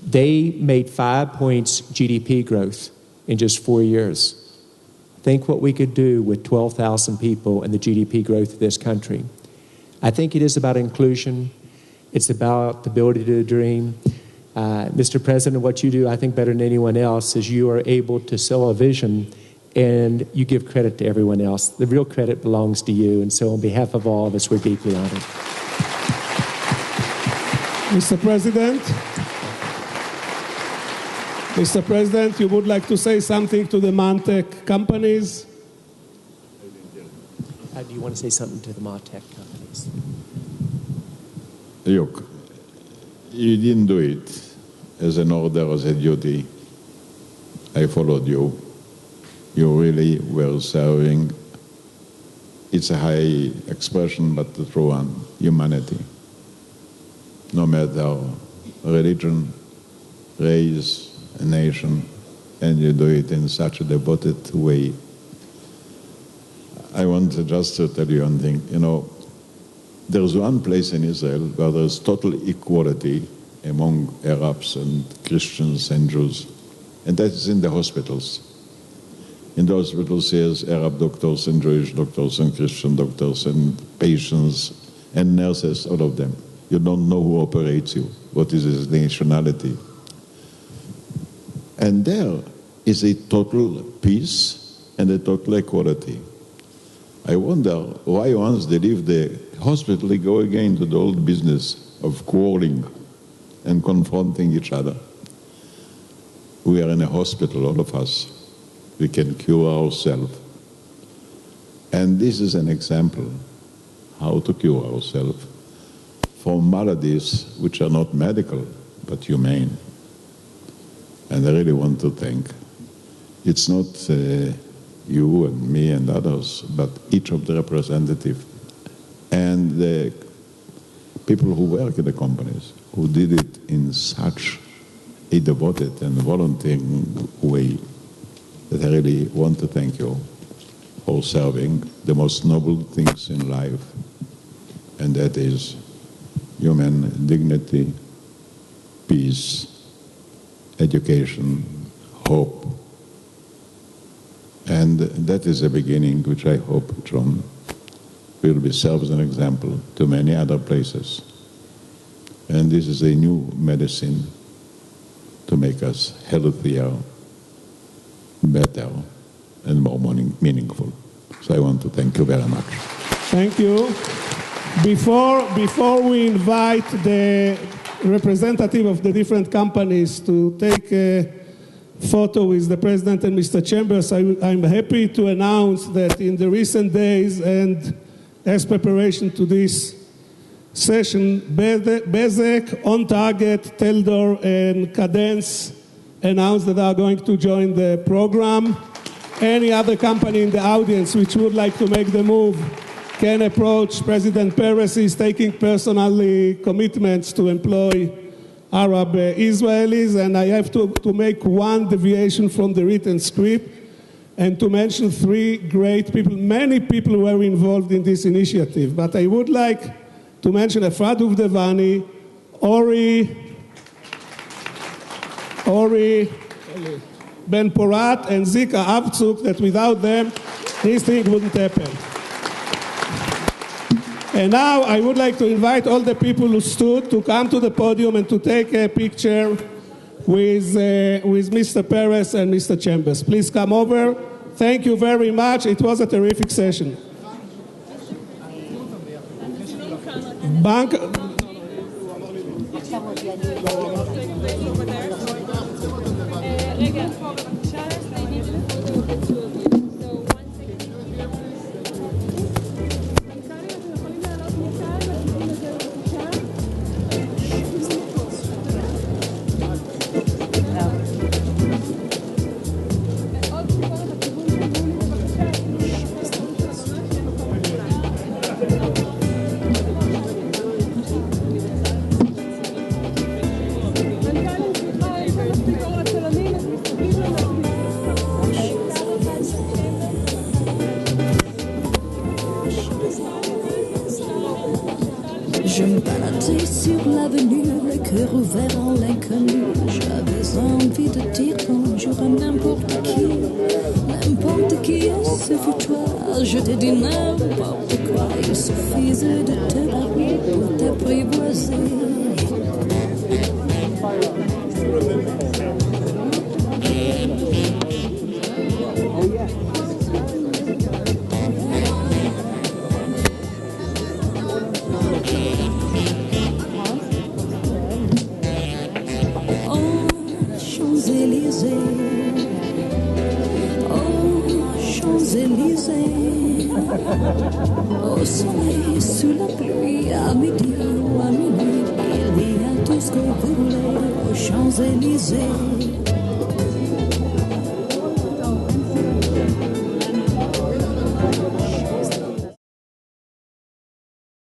they made 5 points GDP growth in just 4 years. Think what we could do with 12,000 people and the GDP growth of this country. I think it is about inclusion. It's about the ability to dream. Mr. President, what you do, I think better than anyone else, is you are able to sell a vision and you give credit to everyone else. The real credit belongs to you. And so on behalf of all of us, we're deeply honored. Mr. President, you would like to say something to the Mantec companies? Do you want to say something to the Mantec companies? Look, you didn't do it as an order, as a duty. I followed you. You really were serving. It's a high expression, but the true one, humanity. No matter religion, race, a nation, and you do it in such a devoted way. I want just to tell you one thing. You know, there's one place in Israel where there's total equality among Arabs and Christians and Jews, and that is in the hospitals. In the hospitals, there's Arab doctors and Jewish doctors and Christian doctors and patients and nurses, all of them. You don't know who operates you, what is his nationality. And there is a total peace and a total equality. I wonder why once they leave the hospital, they go again to the old business of quarreling and confronting each other. We are in a hospital, all of us. We can cure ourselves. And this is an example how to cure ourselves from maladies which are not medical, but humane. And I really want to thank. It's not you and me and others, but each of the representatives and the people who work in the companies who did it in such a devoted and volunteering way that I really want to thank you for serving the most noble things in life, and that is human dignity, peace, education, hope, And that is a beginning which I hope, John, will be served as an example to many other places. And this is a new medicine to make us healthier, better, and more meaningful. So I want to thank you very much. Thank you. Before we invite the representative of the different companies to take a photo with the President and Mr. Chambers, I'm happy to announce that in the recent days and as preparation to this session, Bezek, On Target, Teldor, and Cadence announced that they are going to join the program. Any other company in the audience which would like to make the move can approach President Peres. He's taking personally commitments to employ Arab Israelis, and I have to make one deviation from the written script and to mention three great people. Many people were involved in this initiative, but I would like to mention Efrat Uvdevani, Ori Ben Porat, and Zika Avtsuk, that without them, this thing wouldn't happen. And now I would like to invite all the people who stood to come to the podium and to take a picture with Mr. Peres and Mr. Chambers. Please come over. Thank you very much. It was a terrific session. Je me baladais sur l'avenue, le cœur ouvert en l'inconnu. J'avais envie de dire bonjour à n'importe qui. N'importe qui, ce fut toi. Je t'ai dit n'importe quoi. Il suffisait de te parler pour t'apprivoiser. Au soleil, sous la pluie, à midi ou à minuit, il y a tout ce qu'on voulait aux Champs-Élysées.